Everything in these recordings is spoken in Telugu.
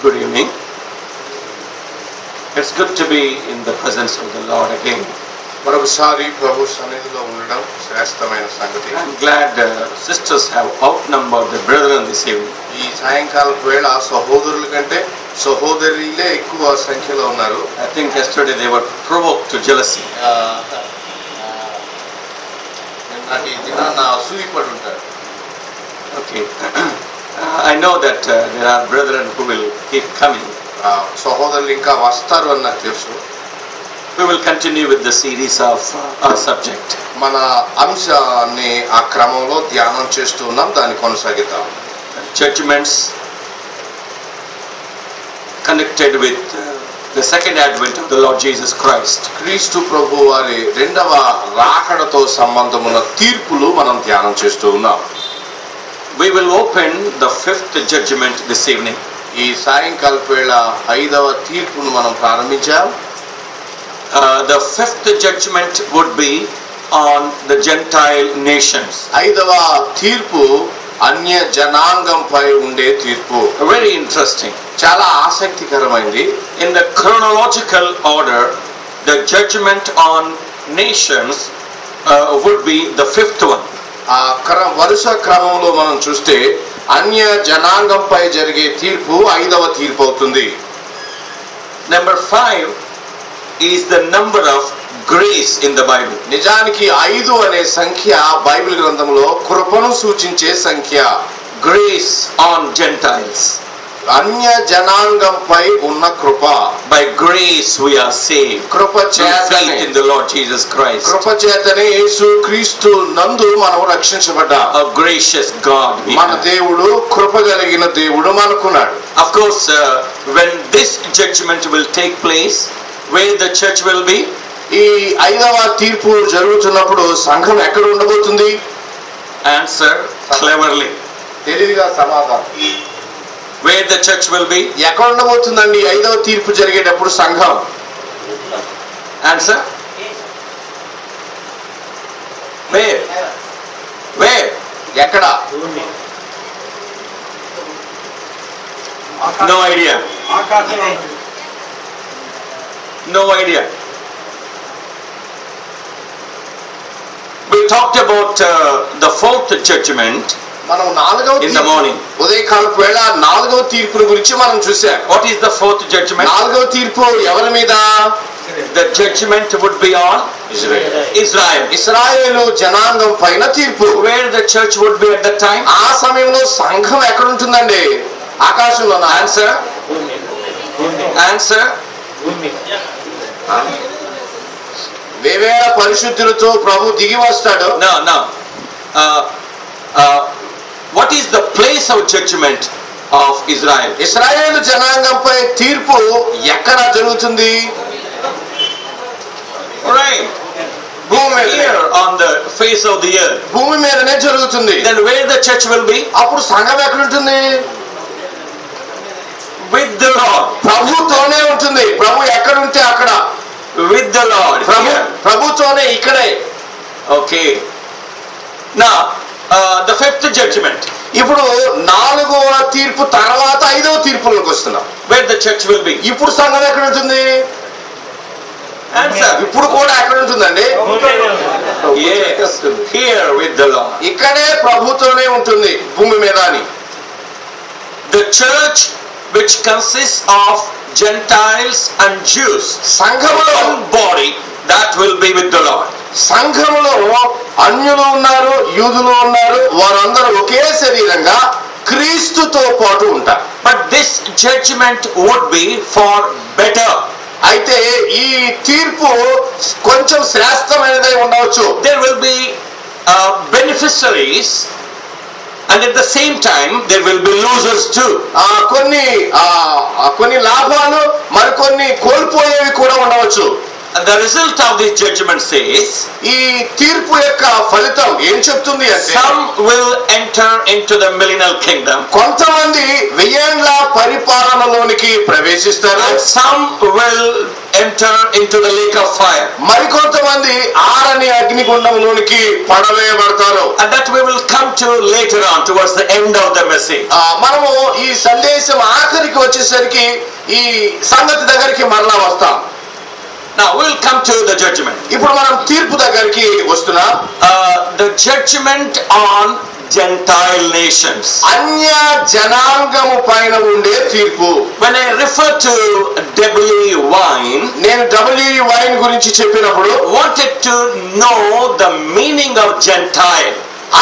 Good evening. It's good to be in the presence of the Lord again. మరొకసారి ప్రభు సన్నిధిలో ఉండడం శ్రేష్టమైన సంగతి. I'm glad sisters have outnumbered the brethren this evening. ఈ సాయంకాలపు వేళ సహోదరుల కంటే సహోదరులే ఎక్కువ సంఖ్యలో ఉన్నారు. I think yesterday they were provoked to jealousy. నిన్నటి దినాన అసూయపడి ఉంటారు. Okay. I know that there are brethren who will keep coming. సహోదరులు ఇంకా వస్తారు అని నాకు తెలుసు. We will continue with the series of our subject. మన అంశాన్ని ఆ క్రమంలో ధ్యానం చేస్తూ ఉన్నాం, దాన్ని కొనసాగిద్దాం. Judgments connected with the second advent of the Lord Jesus Christ. క్రీస్తు ప్రభు వారి రెండవ రాకడతో సంబంధమున్న తీర్పులు మనం ధ్యానం చేస్తూ ఉన్నాం. We will open the fifth judgment this evening. ఈ సాయంకాలపు వేళ 5వ తీర్పును మనం ప్రారంభించాం. The fifth judgment would be on the Gentile nations. 5వ తీర్పు అన్య జనాంగంపై ఉండే తీర్పు. Very interesting. చాలా ఆసక్తికరమైంది. In the chronological order, the judgment on nations would be the fifth one. ఆ వరుస క్రమంలో మనం చూస్తే అన్య జనాంగంపై జరిగే తీర్పు 5వ తీర్పు అవుతుంది. Number 5 is the number of grace in the Bible. నిజానికి 5 అనే సంఖ్య బైబిల్ గ్రంథంలో కృపను సూచించే సంఖ్య. Grace on Gentiles. అన్య జనాంగంపై ఉన్న కృప. By grace we are saved. కృప చేతనే, faith in the Lord Jesus Christ. కృప చేతనే యేసు క్రీస్తు నందు మనం రక్షించబడ్డాం. A gracious God. మన దేవుడు కృప కలిగిన దేవుడు మనకున్నాడు. Of course, when this judgment will take place, where the church will be? ఈ 5వ తీర్పు జరుగుతున్నప్పుడు సంఘం ఎక్కడ ఉండబోతుంది? Answer cleverly. తెలివిగా సమాధానం. Where the church will be? ఎక్కడ ఉండబోతుందండి 5వ తీర్పు జరిగేటప్పుడు సంఘం? Answer? Where? Where? ఎక్కడ? No idea. No idea. We talked about the fourth judgment మనం 4వ in the morning. ఉదయకాలపు వేళ 4వ తీర్పును గురించి మనం చూసాం. What is the fourth judgment? 4వ తీర్పు ఎవరి మీద? The judgment would be on Israel. ఇశ్రాయేలు జనాంగం పైన తీర్పు. Where the church would be at that time? ఆ సమయంలో సంఘం ఎక్కడ ఉంటుందండి? ఆకాశంలో. Answer? Answer? వేవేల పరిశుద్ధులతో ప్రభు దిగి వస్తాడు. No. What is the place of judgment of Israel? ఇశ్రాయేలు జనాంగంపై తీర్పు ఎక్కడ జరుగుతుంది? Right. భూమి మీద. Here on the face of the earth. భూమి మీదనే జరుగుతుంది. Then where the church will be? అప్పుడు సంఘం ఎక్కడ ఉంటుంది? With the Lord. ప్రభుతోనే ఉంటుంది. ప్రభు ఎక్కడ ఉంటే అక్కడ. With the Lord. ప్రభుతోనే ఇక్కడే. Okay. Now, the fifth judgment. ఇప్పుడు 4వ తీర్పు తర్వాత 5వ తీర్పులోకి వస్తున్నాం. Where the church will be? ఇప్పుడు సంఘం ఎక్కడ ఉంటుంది? Answer. ఇప్పుడు కూడా ఎక్కడ ఉంటుందండి? Yes. Here with the Lord. ఇక్కడే ప్రభుతోనే ఉంటుంది భూమి మీద అని. The church which consists of Gentiles and Jews. సంఘములో One body that will be with the Lord. సంఘములో అన్యులు ఉన్నారు, యూదులు ఉన్నారు, వారందరూ ఒకే శరీరంగా క్రీస్తుతో పాటు ఉంటారు. But this judgment would be for better. అయితే ఈ తీర్పు కొంచెం శ్రేష్టమైనదై ఉండవచ్చు. There will be beneficiaries, and at the same time there will be losers too. కొన్ని లాభాలు మరికొన్ని కోల్పోయేవి కూడా ఉండవచ్చు. The result of this judgment says, ఈ తీర్పు యొక్క ఫలితం ఏం చెప్తుంది అంటే, some will enter into the millennial kingdom. కొంతమంది 1000 పరిపాలన అగ్నిగుండంలోనికి ప్రవేశిస్తారు. And some will enter into the lake of fire. మరికొంతమంది ఆరని అగ్నిగుండంలోనికి పడవేయబడతారు. And that we will come to later on towards the end of the message. మనము ఈ సందేశం ఆఖరికి వచ్చేసరికి ఈ సంగతి దగ్గరికి మరలా వస్తాం. Now we will come to the judgment. ఇప్పుడు మనం తీర్పు దగ్గరికి వస్తున్నాం. The judgment on Gentile nations. అన్య జనాంగము పైన ఉండే తీర్పు. When I refer to W wine, నేను W వైన్ గురించి చెప్పినప్పుడు wanted to know the meaning of Gentile.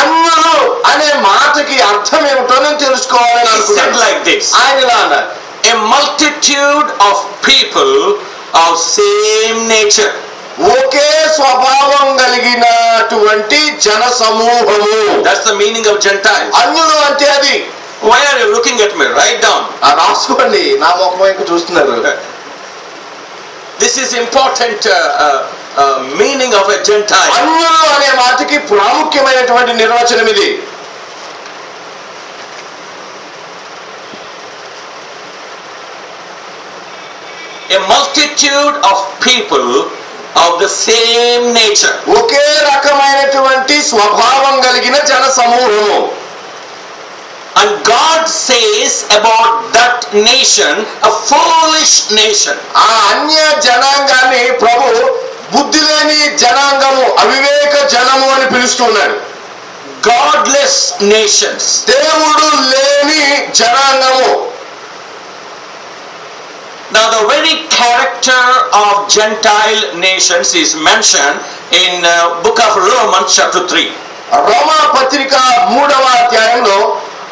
అన్యులు అనే మాటకి అర్థం ఏమిటో నేను తెలుసుకోవాలని He said అనుకున్నాను. like this: ఆయన ఇలా అన్నారు, a multitude of people of same nature. ఒకే స్వభావం కలిగినటువంటి జన సమూహము. That's the meaning of Gentile. అన్యులు అంటే అది. Why are you looking at me? Write down. రాసుకోండి, నా ముఖం వైపు చూస్తున్నారు. This is important meaning of a Gentile. అన్యులు అనే మాటకి ప్రాముఖ్యమైనటువంటి నిర్వచనం ఇది. A multitude of people of the same nature. ఒకే రకమైనటువంటి స్వభావం కలిగిన జన సమూహము. And God says about that nation, a foolish nation. ఆ అన్య జనాంగాన్ని ప్రభు బుద్ధి లేని జనాంగము, అవివేక జనము అని పిలుస్తున్నాడు. Godless nations. దేవుడు లేని జనాంగము. Now the very character of Gentile nations is mentioned in book of Romans chapter 3. రోమా పత్రిక 3వ అధ్యాయంలో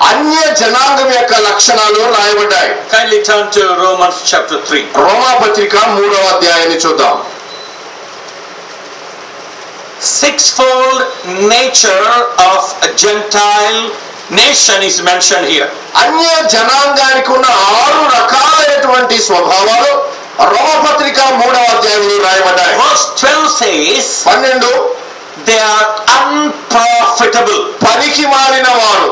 అన్య జనాంగం యొక్క లక్షణాలు రాయబడ్డాయి. Kindly turn to Romans chapter 3. రోమా పత్రిక 3వ అధ్యాయాన్ని చూద్దాం. Sixfold nature of a Gentile nation is mentioned here. అన్య జనాంగానికి ఉన్న 6 రకాలైనటువంటి స్వభావాలు రోమపత్రిక 3వ అధ్యాయంలో రాయబడ్డాయి. Verse 12 says 12 they are unprofitable. పనికి మాలిన వారు.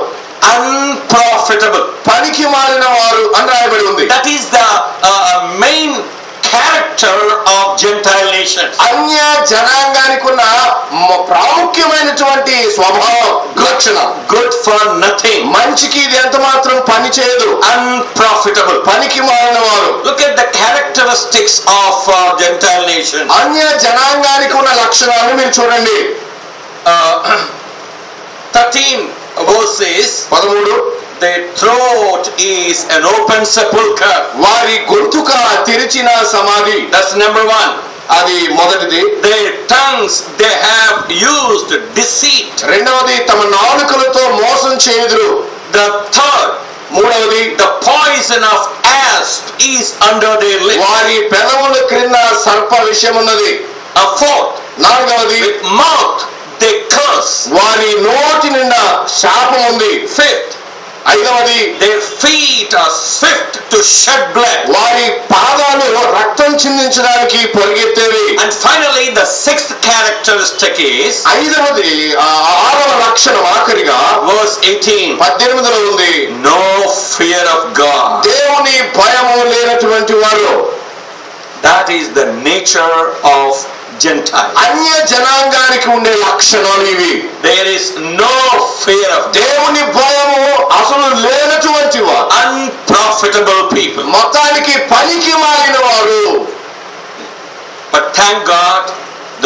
Unprofitable. పనికి మాలిన వారు అని రాయబడి ఉంది. That is the main character of Gentile nations. అన్య జనాంగానికి ఉన్న ప్రాముఖ్యమైనటువంటి స్వభావం లక్షణం. Good for nothing. మంచికి ఇది ఎంత మాత్రం పని చేయదు. Unprofitable. పనికి మాలిన వారు. Look at the characteristics of Gentile nations. అన్య జనాంగానికి ఉన్న లక్షణాలను మీరు చూడండి. 13 verses. 13 Their throat is an open sepulchre. వారి గొంతుక తెరిచిన సమాధి. That's number 1. అది మొదటిది. Their tongues they have used deceit. రెండవది తమ నాలుకలతో మోసం చేయుదురు. The third, మూడవది the poison of asp is under their lips. వారి పెదవుల క్రింద సర్ప విషయం ఉన్నది. A fourth, నాలుగవది with mouth they curse. వారి నోటి నిండా శాపం ఉంది. Fifth, ఐదవది their feet are swift to shed blood. వారి పాదాలు రక్తం చిందించడానికి పరిగెత్తేవి. And finally, the sixth characteristic is ఐదవది 6వ లక్షణం ఆఖరిగా verse 18. 18లో ఉంది. No fear of God. దేవుని భయము లేనటువంటి వారు. That is the nature of Gentile. అన్య జనాంగానికి ఉండే లక్షణాలు ఇవి. There is no fear of God. దేవుని భయము అసలు లేనటువంటి వారు. Unprofitable people. మొత్తానికి పనికి మాలిన వారు. But thank God,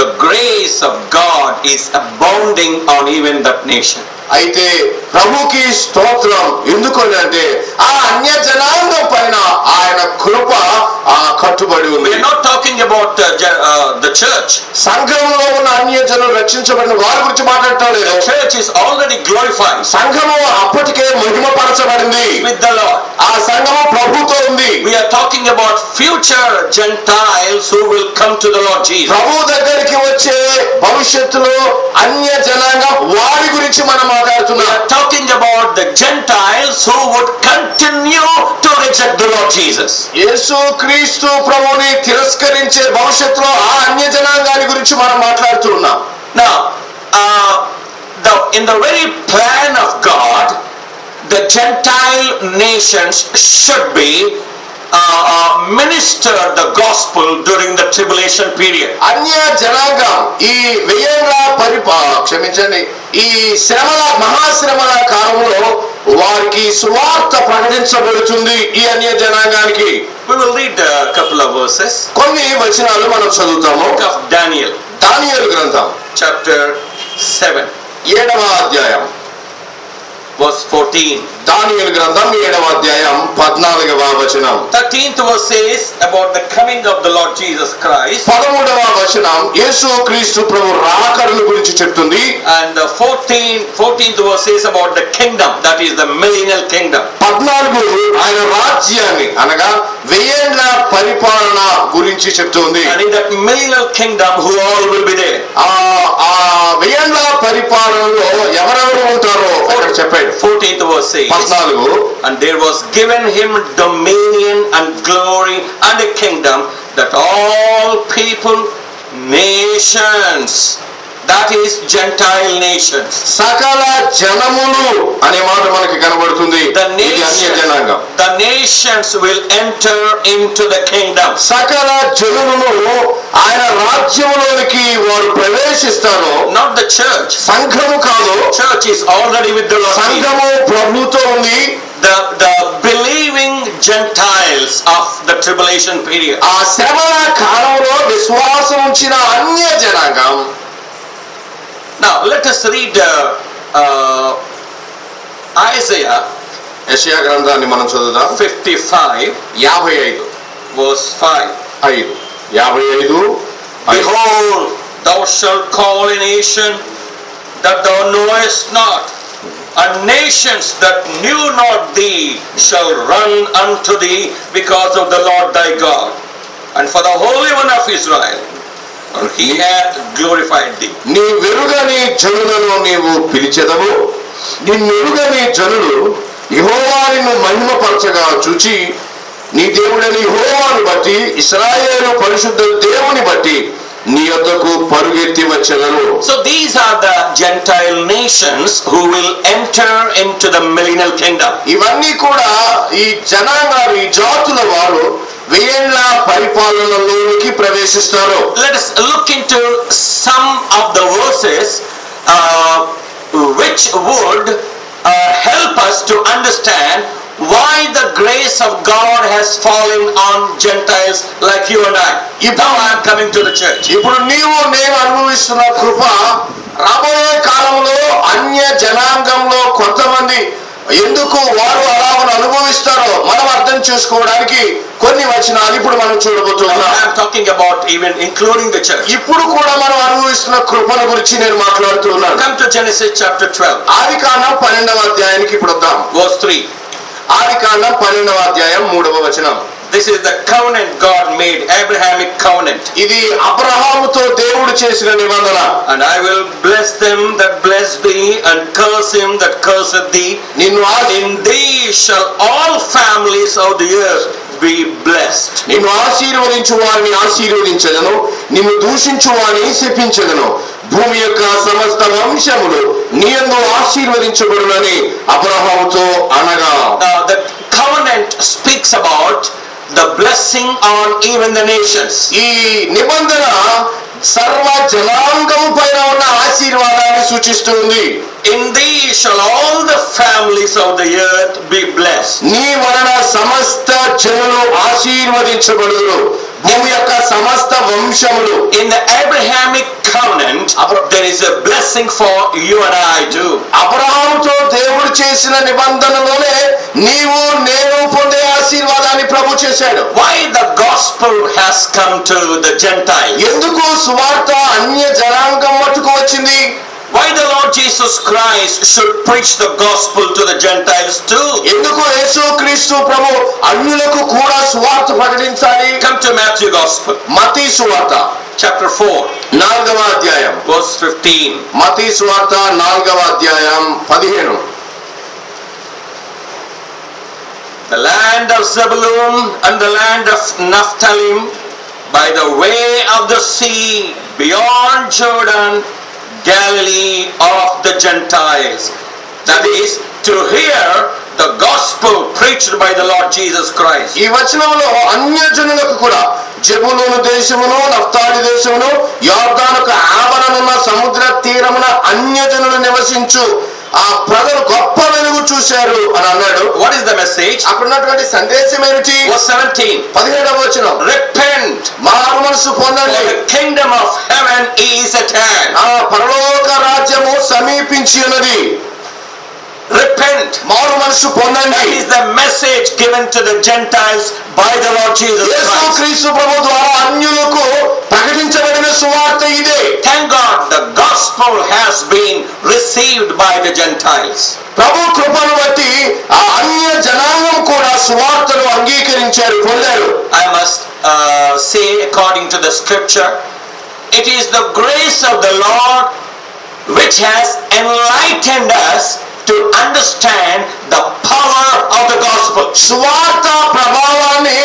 the grace of God is abounding on even that nation. అయితే ప్రభుకి స్తోత్రం. ఎందుకంటే ఆ అన్య జనాంగం పైన ఆయన కృప కట్టుబడి ఉంది. We are not talking about the church. సంఘంలో ఉన్న అన్య జనులు రక్షించబడిన వారి గురించి మాట్లాడలేదు. The church is already glorified. సంఘము అప్పటికే మహిమపరచబడింది With the Lord. ఆ సంఘము ప్రభుతో ఉంది. We are talking about future Gentiles who will come to the Lord Jesus. ప్రభు దగ్గరికి వచ్చే భవిష్యత్తులో అన్య జనాంగం వారి గురించి మనం We మాట్లాడుతున్నాం. are talking about the Gentiles who would continue to reject the Lord Jesus. యేసు క్రీస్తు ప్రభుని తిరస్కరించే భవిష్యత్తులో ఆ అన్య జనాంగాన్ని గురించి మనం మాట్లాడుతున్నాం. Now, in the very plan of God, the Gentile nations should be minister the gospel during the tribulation period. అన్య జనాంగం ఈ వెయ్యేండ్ల క్షమించండి ఈ శ్రమల మహాశ్రమల కాలంలో వారికి సువార్త ప్రకటించబడుతుంది. ఈ అన్య జనాంగానికి We will read a couple of verses. కొన్ని వచనాలు మనం చదువుతాము. Book of Daniel, దానియేలు గ్రంథం chapter 7, 7వ అధ్యాయం, verse 14. దానియేలు గ్రంథం 7వ అధ్యాయం 14వ వచనం. 13th verse says about the coming of the Lord Jesus Christ. 13వ వచనం యేసు క్రీస్తు ప్రభు రాకడను గురించి చెప్తుంది. And the 14th verse says about the kingdom, that is the millennial kingdom. 14 ఆయన రాజ్యాన్ని అనగా వెయ్యేండ్ల పరిపాలన గురించి చెప్తుంది. And in that millennial kingdom, who all will be there? ఆ వెయ్యేండ్ల పరిపాలనలో ఎవరెవరు ఉంటారో అక్కడ చెప్పాడు. 14th verse says, 14 and there was given him dominion and glory and a kingdom that all people, nations, that is Gentile nations. సకల జనములు అనే మాట మనకి కనబడుతుంది. The nations will enter into the kingdom. సకల జనులను ఆయన రాజ్యములోనికి వారు ప్రవేశిస్తారు. Not the church. సంఘము కాదు. Church is already with the Lord. సంఘము ప్రభుతో ఉంది. The believing Gentiles of the tribulation period. ఆ శ్రమల కాలంలో విశ్వాసం ఉంచిన అన్య జనాంగం. Now let us read Isaiah, యెషయా గ్రంథాన్ని మనం చదువుదాం. 55 verse 5. 55 Behold, thou shalt call a nation that thou knowest not, and nations that knew not thee shall run unto thee because of the Lord thy God, and for the Holy One of Israel, for he hath glorified thee. నీ వెరుగని జనులను నీవు పిలిచెదవు. నిన్నెరుగని జనులు యెహోవాను మహిమపరచగా చూచి నీ దేవుడని యెహోవాను బట్టి ఇశ్రాయేలు పరిశుద్ధ దేవుని బట్టి నీ యొద్దకు పరుగెత్తి వచ్చెదరు. So these are the Gentile nations who will enter into the millennial kingdom. ఇవన్నీ కూడా ఈ జనాంగాలు ఈ జాతుల వారు వెయ్యేండ్ల పరిపాలనలోనికి ప్రవేశిస్తారు. Let us look into some of the verses which would help us to understand why the grace of God has fallen on Gentiles like you and I. Now I am coming to the church. ఇప్పుడు నీవు నేను అనుభవిస్తున్న కృప రాబోయే కాలంలో అన్య జనాంగంలో కొంతమంది ఎందుకు వారు అలాగను అనుభవిస్తారో మనం అర్థం చేసుకోవడానికి కొన్ని వచనాలు ఇప్పుడు మనం చూడబోతున్నాం. I am talking about even including the church. ఇప్పుడు కూడా మనం అనుభవిస్తున్న కృపను గురించి నేను మాట్లాడుతున్నాను. Come to Genesis chapter 12. ఆదికాండం 12వ అధ్యాయానికి ఇప్పుడు వద్దాం. Verse 3. ఆదికాండం 12వ అధ్యాయం 3వ వచనం. This is the covenant God made, Abrahamic covenant. ఇది అబ్రహాముతో దేవుడు చేసిన నిబంధన. And I will bless them that bless thee, and curse him that curseth thee. In thee shall all families of the earth be blessed. నిన్ను ఆశీర్వదించు వారిని ఆశీర్వదించెదను, నిన్ను దూషించు వారిని శపించెదను. భూమి యొక్క సమస్త వంశములు నీ యందు ఆశీర్వదించబడునని అబ్రహాముతో అనగా. The covenant speaks about the blessing on even the nations. ఈ నిబంధన సర్వ జనాంగం పైన ఉన్న ఆశీర్వాదాన్ని సూచిస్తుంది. In thee shall all the families of the earth be blessed. నీ వలన సమస్త జనులు ఆశీర్వదించబడుదురు. భూమి యొక్క సమస్త వంశములు. In the Abrahamic covenant there is a blessing for you and I too. అబ్రహాముతో దేవుడు చేసిన నిబంధనలోనే నీవు నేను పొందే ఆశీర్వాదాన్ని ప్రభు చేశాడు. Why the gospel has come to the Gentiles? ఎందుకు సువార్త అన్య జనాంగం మట్టుకు వచ్చింది? Why the Lord Jesus Christ should preach the gospel to the Gentiles too? ఎందుకు యేసు క్రీస్తు ప్రభు అన్యులకు కూడా సువార్త ప్రకటించాలి? Come to Matthew gospel. మత్తయి సువార్త chapter 4. 4వ అధ్యాయం verse 15. మత్తయి సువార్త 4వ అధ్యాయం 15. The land of Zebulun and the land of Naphtali, by the way of the sea, beyond Jordan, Galilee of the Gentiles. That is, to hear the gospel preached by the Lord Jesus Christ. ఈ వచనంలో అన్యజనులకు కూడా జెబూలూను దేశమును నఫ్తాలి దేశమును యొర్దానుకు ఆవరణున్న సముద్ర తీరమున అన్యజనులు నివసించు ఆ ప్రజలు గొప్ప వెలుగు చూశారు అని అన్నాడు. What is the message? అక్కడ ఉన్నటువంటి సందేశం ఏమిటి? Verse 17. 17వ వచనం, Repent, మారు మనసు పొందండి, for the kingdom of heaven is at hand. ఆ పరలోక రాజ్యము సమీపించి ఉన్నది. Repent. మారు మనసు పొందండి. That is the message given to the Gentiles by the Lord Jesus Yesu Christ. క్రీస్తు ప్రభు ద్వారా అన్యులకు ప్రకటించబడిన సువార్త ఇదే. Thank God the gospel has been received by the Gentiles. ప్రభు కృపను బట్టి ఆ అన్య జనాంగం కూడా సువార్తను అంగీకరించారు, పొందారు. I must say according to the scripture, it is the grace of the Lord which has enlightened us to understand the power of the gospel. సువార్త ప్రభావాన్ని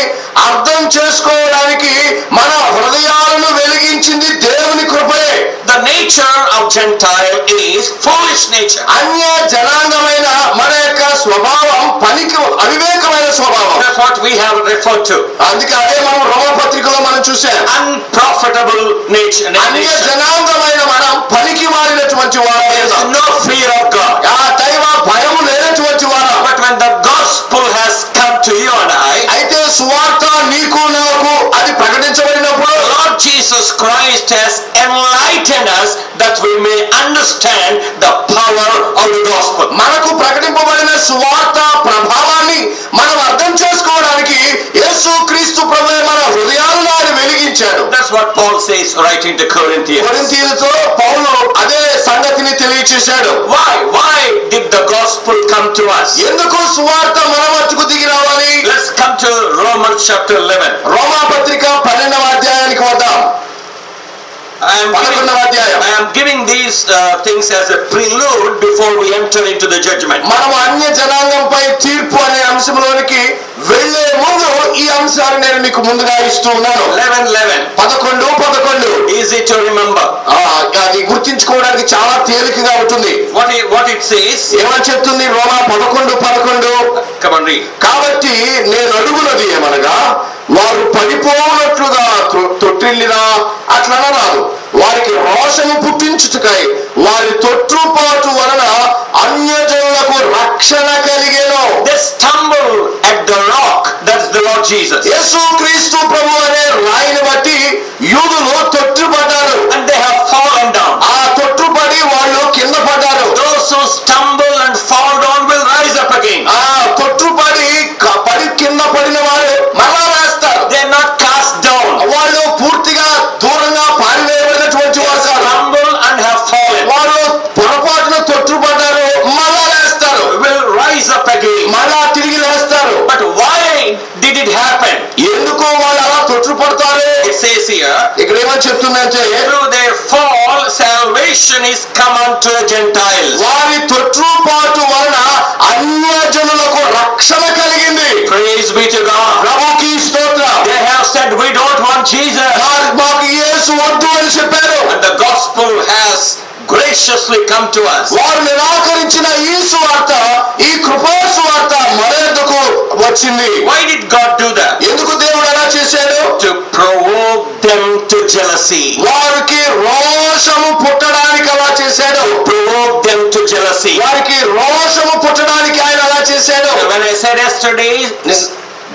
అర్థం చేసుకోవడానికి మన హృదయాలను వెలిగించింది దేవుని కృపయే. The nature of Gentile is foolish nature. అన్య జనాంగమైన మన యొక్క స్వభావం పనికి అవివేకమైన స్వభావం. That's what we have referred to. అందుకే అదే మనం రోమపత్రికలో మనం చూసాం. Unprofitable nature. అన్య జనాంగమైన మనం పనికి మారినటువంటి వారు. There is no fear of God. ఆ దైవ భయం లేనటువంటి వారు. But when the gospel has come to you and I, అయితే సువార్త నీకు నాకు అది ప్రకటించబడినప్పుడు Lord Jesus Christ has enlightened us that we may understand the power of the gospel. మనకు ప్రకటింపబడిన సువార్త ప్రభావాన్ని మనం అర్థం చేసుకోవడానికి యేసు క్రీస్తు ప్రభువే మన హృదయాలను ఆయన వెలిగించాడు. That's what Paul says writing to Corinthians. కొరింథీయులతో పౌలు అదే సంగతిని తెలియచేశాడు. Why did the gospel come to us? ఎందుకు సువార్త మన మట్టుకు దిగి రావాలి? Let's come to Romans chapter 11. రోమా పత్రిక 12వ అధ్యాయానికి వద్దాం. I am giving these things as a prelude before we enter into the judgment. మనం అన్య జనాంగంపై తీర్పు అనే అంశంలోనికి వెళ్ళే ముందు ఈ అంశాన్ని నేను మీకు ముందుగా ఇస్తూ ఉన్నాను. 11. Easy to remember. అది గుర్తించుకోవడానికి చాలా తేలికగా ఉంటుంది. What it says? ఏమని చెప్తుంది? రోమా 11. Come on, read. కాబట్టి నేను అడుగునది ఏమనగా, వారు పడిపోనట్లుగా తొట్టిల్లినా అట్లన రాదు, వారికి రోషము పుట్టించుటకై వారి తొట్టుపాటు వలన అన్యజనులకు రక్షణ కలిగెను. They stumble at the rock, that's the Lord Jesus. యేసు క్రీస్తు ప్రభు అనే రాయిని బట్టి యూదులు తొట్టుపడ్డారు. And they have fallen down. ఆ తొట్టుపడి వాళ్ళు కింద పడ్డారు. Those who stumble and fall down will rise up again. ఆ తొట్టుపడి కింద పడిన వారు మరలా వేస్తారు. They are not cast down. వాళ్ళు పూర్తిగా దూరంగా పారివేయబడినటువంటి వారు కాదు. Stumble and have fallen. వాళ్ళు పొరపాటున తొట్టుపడ్డారు, మరలా వేస్తారు. Will rise up again. మరలా తిరిగి వేస్తారు. But why did it happen? ఎందుకు వాళ్ళు అలా తొట్టుపడతారు? It says here, ఇక్కడ ఏమని చెప్తుందంటే, through their fall salvation is come unto the Gentiles. వారి తొట్టుపాటు వలన అన్యజనులకు రక్షణ కలిగింది. Praise be to God. ప్రభుకి స్తోత్రం. They have said we don't want Jesus. మాకు యేసు వద్దు అని చెప్పారు. And the gospel has graciously come to us. వారు నిరాకరించిన ఈ సువార్త, ఈ కృపా సువార్త మన యొద్దకు వచ్చింది. Why did God do that? ఎందుకు దేవుడు అలా చేశాడు? To provoke them to jealousy. వారికి రోషము పుట్టడానికి అలా చేశాడు. Provoke them to jealousy. వారికి రోషము పుట్టడానికి ఆయన అలా చేశాడు. When I said yesterday,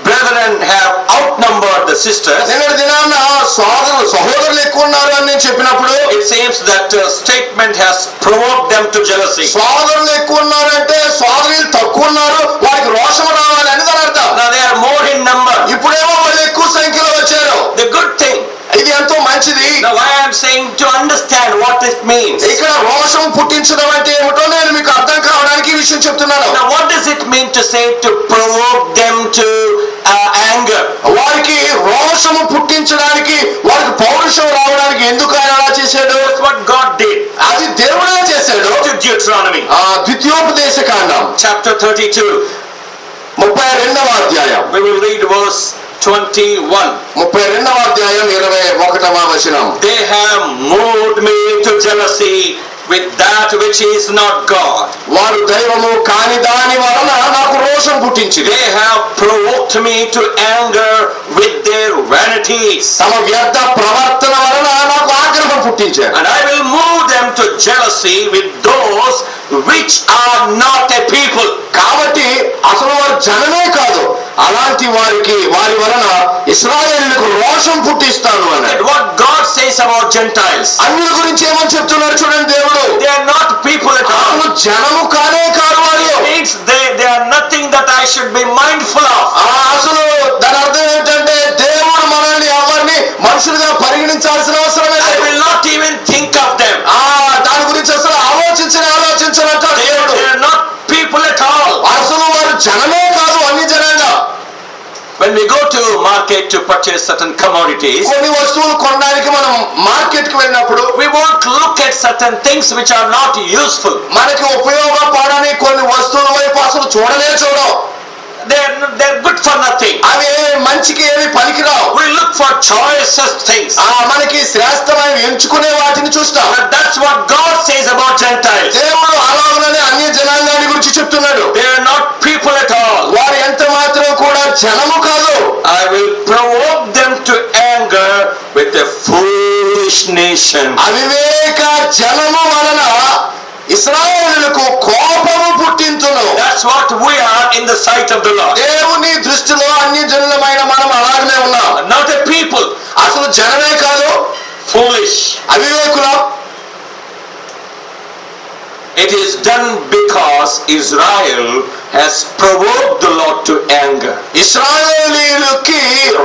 brethren have outnumbered the sisters, నిన్నటి దినాన సహోదరులు ఎక్కువ ఉన్నారు అని నేను చెప్పినప్పుడు, it seems that statement has provoked them to jealousy. సోదరులు ఎక్కువ ఉన్నారంటే సోదరులు తక్కువ ఉన్నారు, వారికి రోషం రావాలి అని దాని అర్థం. Now they are more in number. ఇప్పుడేమో వాళ్ళు ఎక్కువ సంఖ్యలో వచ్చారు. The good thing. ఇది ఎంతో మంచిది. Now why I am saying to understand what it means. ఇక్కడ రోషం పుట్టించడం అంటే ఏమిటో నేను మీకు అర్థం కావడానికి ఈ విషయం చెప్తున్నాను. Now what does it mean to say to provoke them to anger? వారికి రోషము పుట్టించడానికి, వారికి పౌరుషం రావడానికి ఎందుకు ఆయన అలా చేశాడు? That's what God did. అది దేవుడే చేశాడు. To Deuteronomy. ద్వితీయోపదేశ కాండం chapter 32. 32వ అధ్యాయం. We will read verse 21. 32వ అధ్యాయం 21వ వచనం. They have moved me to jealousy with that which is not God. వారు దైవము కాని దాని వలన నాకు రోషం పుట్టించింది. They have provoked me to anger with their vanities. తమ వ్యర్థ ప్రవర్తన వలన నాకు ఆగ్రహం పుట్టించారు. And I will move them to jealousy with those which are not a people. కాబట్టి అసలు వారు జనమే కాదు, అలాంటి వారి వలన ఇశ్రాయేలులకు రోషం పుట్టిస్తాను అని. And what God says about Gentiles, అన్యుల గురించి ఏమని చెప్తున్నారు చూడండి దేవుడు. they are not people at all. అసలు జనము కానే కాదు వారు. It means they are nothing that I should be mindful of. అసలు దాని అర్థం ఏంటంటే దేవుడు మనల్ని ఎవరిని మనుషులుగా పరిగణించాల్సిన అవసరమే I లేదు. will not even think of them. దాని గురించి అసలు ఆలోచించనంట దేవుడు. They are not people at all. అసలు వారు జనమే కాదు, అన్ని జనంగా. When we go to market to purchase certain commodities, కొన్ని వస్తువులు కొనడానికి మనం మార్కెట్ కి వెళ్ళినప్పుడు we won't look at certain things which are not useful. మనకి ఉపయోగపడని కొన్ని వస్తువుల వైపు అసలు చూడడం. They're good for nothing. అవి మంచికి ఏమి పనికిరావు. We look for choicest things. మనకి శ్రేష్టమైన ఎంచుకునే వాటిని చూస్తాం. But that's what God says about Gentiles. దేవుడు అలాగనే అన్య జనాంగాన్ని గురించి చెప్తున్నాడు. They are not people at all. వారు ఎంత మాత్రం కూడా జనము కాదు. I will provoke them to anger with a foolish nation. అవివేక జనము వలన ఇశ్రాయేలులకు కోపము పుట్టించును. That's what we are in the sight of the Lord. దేవుని దృష్టిలో అన్య జనులమైన మనం అలాగనే ఉన్నాం. Not a people. అసలు జనమే కాదు, Foolish. అవివేకులం. It is done because Israel has provoked the Lord to anger. ఇశ్రాయేలీయులకి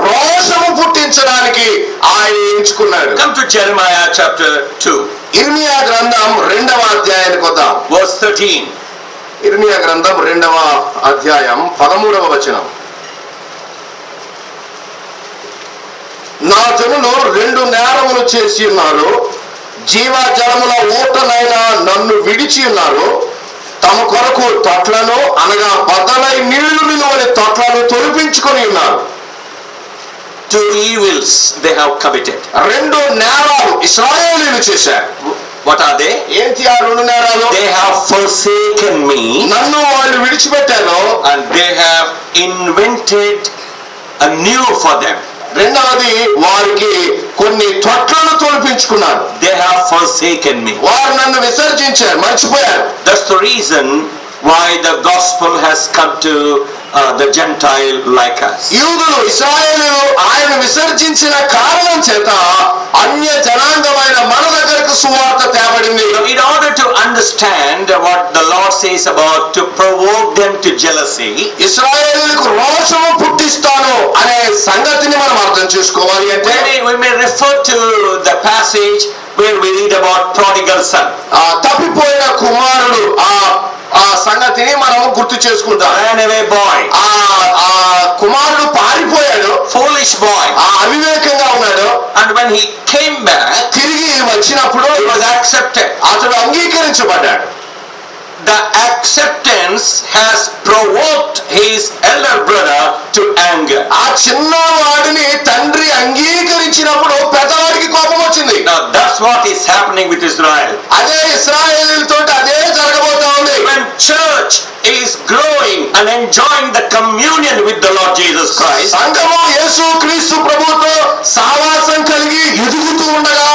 రోషము పుట్టించడానికి ఆయన ఎంచుకున్నాడు. Come to Jeremiah chapter 2. ఇర్మియా గ్రంథం 2వ అధ్యాయానికి వద్దాం. Verse 13. ఇర్మియా గ్రంథం 2వ అధ్యాయం 13వ వచనం. నా జనులు 2 నేరములు చేసి ఉన్నారు, జీవజలముల ఊటనైనా నన్ను విడిచి ఉన్నారు. తమ కొరకు తొట్లను అనగా బద్దలై నీళ్లు నిలువని తొట్లను తొలిపించుకొని ఉన్నారు. 2 evils they have committed. 2 నేరాలు ఇశ్రాయేలీయులు చేశారు. What are they? ఏంటి ఆ 2 నేరాలు? They have forsaken me, నన్ను వాళ్ళు విడిచిపెట్టారు. and they have invented a new for them. రెండవది వారికి కొన్ని తొట్లను తొలిపించుకున్నారు. They have forsaken me. వారు నన్ను విసర్జించారు, మర్చిపోయారు. That's the reason why the gospel has come to the Gentile like us. యూదులు ఇశ్రాయేలీయులు ఆయన విసర్జించిన కారణం చేత అన్య జనాంగమైన మన దగ్గరకు సువార్త తేబడింది. In order to understand what the Lord says about to provoke them to jealousy, ఇశ్రాయేలీయులకు రోషము పుట్టిస్తాను అనే సంగతిని మనం అర్థం చేసుకోవాలి అంటే we may refer to the passage where we read about prodigal son. తప్పిపోయిన కుమారుడు ఆ సంగతిని మనము గుర్తు చేసుకుంటాం. Ran away boy. ఆ కుమారుడు పారిపోయాడు, Foolish boy. అవివేకంగా ఉన్నాడు. And when he came back, తిరిగి వచ్చినప్పుడు he was accepted. అతడు అంగీకరించబడ్డాడు. The acceptance has provoked his elder brother to anger. ఆ చిన్నవాడిని తండ్రి అంగీకరించినప్పుడు పెద్దవాడికి కోపం వచ్చింది. Now that's what is happening with Israel. అదే ఇశ్రాయేలీయులతో అదే జరగబోతా ఉంది. When church is growing and enjoying the communion with the Lord Jesus Christ, సంఘము యేసు క్రీస్తు ప్రభువుతో సహవాసం కలిగి ఎదుగుతూ ఉండగా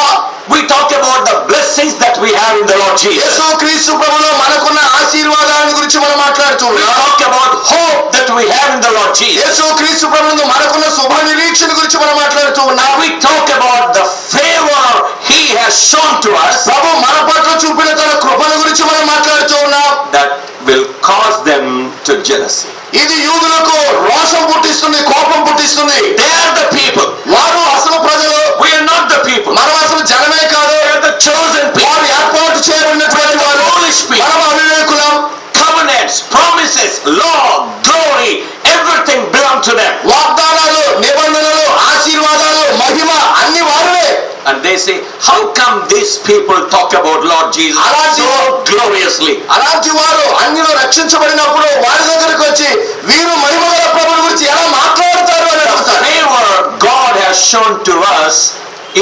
we talk about the blessings that we have in the Lord Jesus. యేసు క్రీస్తు ప్రభువులో మనకున్న ఆశీర్వాదాల గురించి మనం మాట్లాడుతూ We ఉన్నాం. talk about hope that we have in the Lord Jesus. యేసు క్రీస్తు ప్రభువులో మనకున్న శుభ నిరీక్షణ గురించి మనం మాట్లాడుతూ ఉన్నాం. We talk about the favor He has shown to us ప్రభు మన పట్ల చూపిన తన కృపల గురించి మనం మాట్లాడుతూ ఉన్నాం. that will cause them to jealousy. ఇది యూదులకు రోషం పుట్టిస్తుంది, కోపం పుట్టిస్తుంది. They are the people. వారు అసలు ప్రజలు, We are not the people. మనం అసలు జనమే కాదు. We are the chosen people. వారు ఏర్పాటు చేయబడినటువంటి వారు. Foolish people. మనం అవివేకులం. Covenants, promises, law, glory, everything belong to them. వాగ్దానాలు, నిబంధనలు, ఆశీర్వాదాలు, మహిమ అన్ని వారివే. And they say, how come these people talk about Lord Jesus so gloriously? అలాంటి వారు అన్యులు రక్షించబడినప్పుడు వారి దగ్గరకు వచ్చి వీరు మహిమగల ప్రభువుల గురించి ఎలా మాట్లాడతారు అని అడుగుతారు. Favor God has shown to us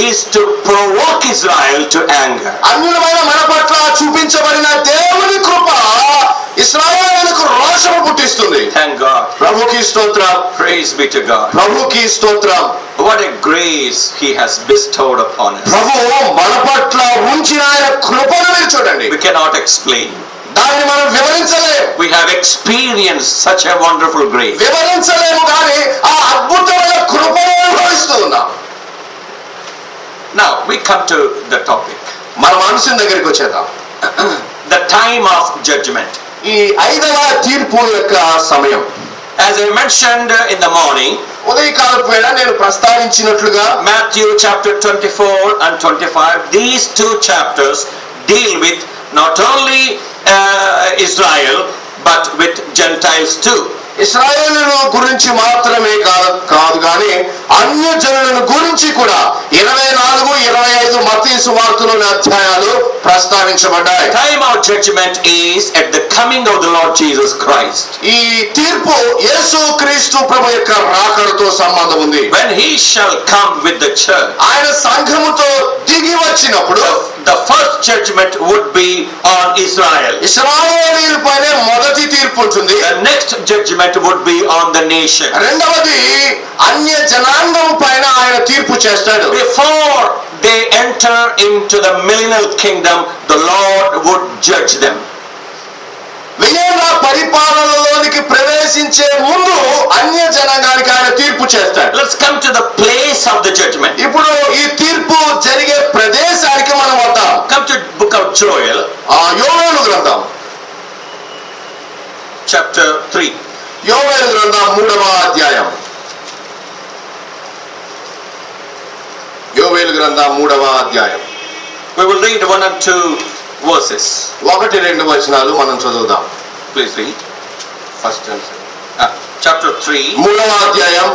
is to provoke Israel to anger. అన్యులమైన మన పట్ల చూపించబడిన దేవుని కృప ఇశ్రాయేలుకు రోషము పుట్టిస్తుంది. Thank God. ప్రభుకి స్తోత్రం. Praise be to God. ప్రభుకి స్తోత్రం. What a grace He has bestowed upon us. ప్రభువు మన పట్ల ఉంచిన ఆయన కృపను మీరు చూడండి. We cannot explain. దానిని మనం వివరించలేము. We have experienced such a wonderful grace. వివరించలేము కానీ ఆ అద్భుతమైన కృపను అనుభవిస్తూ ఉన్నాం. Now we come to the topic. మన మనసు దగ్గరికి వచ్చేద్దాం. The time of judgment. ఈ 5వ తీర్పు యొక్క సమయం. As I mentioned in the morning, ఉదయకాలపు వేళ నేను ప్రస్తావించినట్లుగా Matthew chapter 24 and 25, these two chapters deal with not only Israel but with Gentiles too. ఇశ్రాయేలుల గురించి మాత్రమే కాదు కానీ అన్య జనుల గురించి కూడా 24, 25 మత్తయి సువార్తలోని అధ్యాయాలు ప్రస్తావించబడ్డాయి. Time of judgment is at the coming of the Lord Jesus Christ. ఈ తీర్పు యేసుక్రీస్తు ప్రభు యొక్క రాకడతో సంబంధం ఉంది. When He shall come with the church, ఆయన సంఘముతో దిగి వచ్చినప్పుడు the first judgment would be on Israel. ఇశ్రాయేలీయులపైనే మొదటి తీర్పు ఉంటుంది. The next judgment would be on the nation. రెండవది అన్య జనాంగం పైన ఆయన తీర్పు చేస్తాడు. Before they enter into the millennial kingdom, the Lord would judge them. విజయన పరిపాలనలోనికి ప్రవేశించే ముందు అన్య జనాంగానికి ఆయన తీర్పు చేస్తాడు. Let's come to the place of the judgment. ఇప్పుడు ఈ తీర్పు జరిగే ప్రదేశానికి మనం వద్దాం. Come to book of Joel, యోవేలు గ్రంథం chapter 3. యోవేలు గ్రంథం 3వ అధ్యాయం. యోవేలు గ్రంథం 3వ అధ్యాయం. We will read 1 and 2 verses. 1-2 వచనాలు మనం చదువుదాం. Please read. First and second. Chapter 3. 3వ అధ్యాయం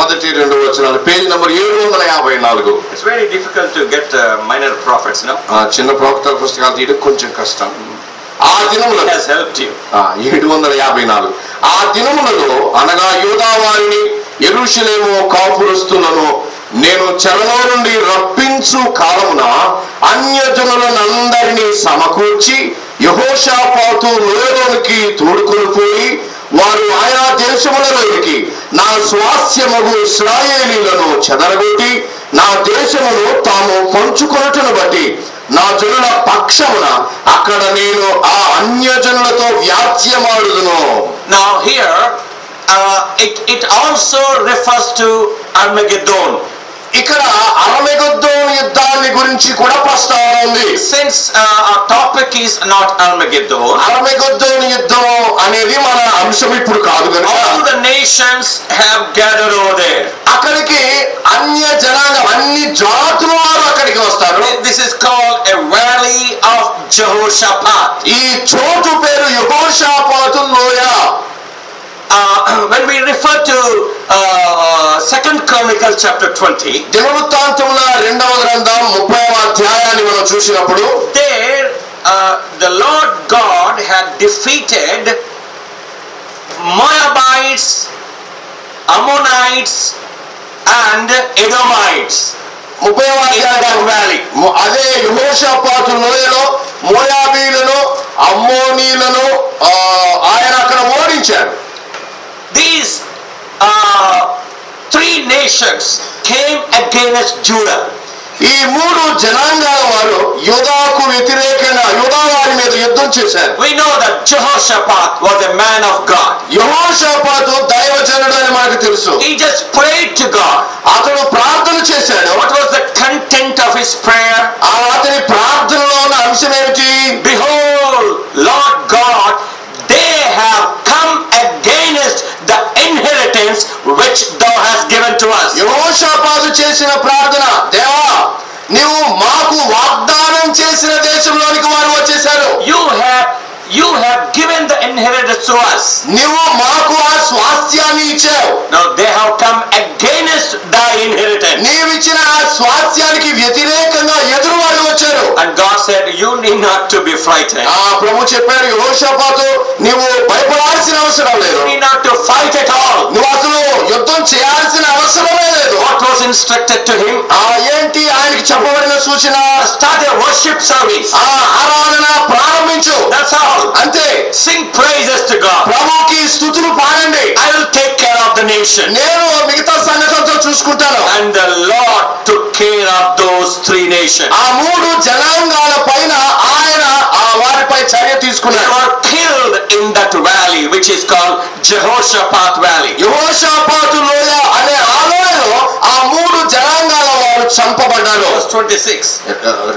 1-2 వచనాలు. Page number 754. It's very difficult to get minor prophets, no? చిన్న ప్రవక్తల పుస్తకాలు తీయడం కొంచెం కష్టం. ఆ దినములలో It has helped you. 754. ఆ దినములలో అనగా యూదా వారిని యెరూషలేము కాపురస్తులను నేను చెరలో నుండి రప్పించు కాలమున అన్యజనులనందరినీ సమకూర్చి యెహోషాపాతు లోయలోనికి తోడుకొని పోయి వారు ఆయా దేశములలోనికి నా స్వాస్థ్యమగు ఇశ్రాయేలీయులను చెదరగొట్టి నా దేశమును తాము పంచుకొనుటను బట్టి నా జనుల పక్షమున అక్కడ నేను ఆ అన్యజనులతో వ్యాజ్యమాడుదును. Now here it also refers to Armageddon. ఇక్కడ అర్మగెద్దోను యుద్ధాన్ని గురించి కూడా ప్రస్తావన ఉంది. Since our topic is not Armageddon, అర్మగెద్దోను యుద్ధం అనేది మన అంశం ఇప్పుడు కాదు కనుక all the nations have gathered over there. అక్కడికి అన్య జనాంగం అన్ని జాతుల వారు అక్కడికి వస్తారు. This is called a valley of Jehoshaphat. ఈ చోటు పేరు యెహోషాపాతు లోయ. When we refer to 2 Chronicles chapter 20, దినవృత్తాంతముల 2వ గ్రంథం 30వ అధ్యాయాన్ని మనం చూసినప్పుడు there the Lord God had defeated Moabites, Ammonites and Edomites. 30వ అధ్యాయం valley. అదే యెహోషాపాతు లోయలో మోయాబీలను అమ్మోనీలను ఆయన అక్కడ ఓడించాడు. These 3 nations came against Judah. ఈ 3 జనాంగాల వారు యూదాకు వ్యతిరేకంగా యూదా వారి మీద యుద్ధం చేశారు. We know that Jehoshaphat was a man of God. యెహోషాపాతు దైవజనుడు అని మనకు తెలుసు. He just prayed to God. అతడు ప్రార్థన చేశాడు. What was the content of his prayer? అతని ప్రార్థనలో ఉన్న అంశం ఏమిటి? Behold, Lord God, they have come against the inheritance which thou hast given to us. యెహోషాపాతు చేసిన ప్రార్థన, దేవా నీవు మాకు వాగ్దానం చేసిన దేశంలోనికి వారు వచ్చేశారు. You have given the inheritance to us. నీవు మాకు ఆ స్వాస్థ్యాన్ని ఇచ్చావు. Now they have come against thy inheritance. నీవిచ్చిన ఆ స్వాస్థ్యానికి వ్యతిరేకంగా ఎదురు వాళ్ళు వచ్చారు. And God said, you need not to be frightened. ప్రభు చెప్పాడు, యెహోషాపాతు నీవు భయపడాల్సిన అవసరం లేదు. You need not to fight at all. నువ్వు అసలు యుద్ధం చేయాల్సిన అవసరమే లేదు. What was was instructed to him? ఏంటి ఆయనకి చెప్పబడిన సూచన? Start a worship service. ఆరాధన ప్రారంభించు. That's all. అంతే. Sing praises to God. ప్రభువుకి స్తుతులు పాడండి. I will take care of the nation. నేను మిగతా సంగతులతో చూసుకుంటాను. And the Lord took care of those 3 nations. ఆ 3 జనాంగాల పైన ఆయన వారిపై చర్య తీసుకున్నాడు. They were killed in that valley which is called Jehoshaphat Valley. యెహోషాపాతు లోయ అనే ఆ లోయలో ఆ 3 జనాంగాల వారు చంపబడ్డారు. Verse 26.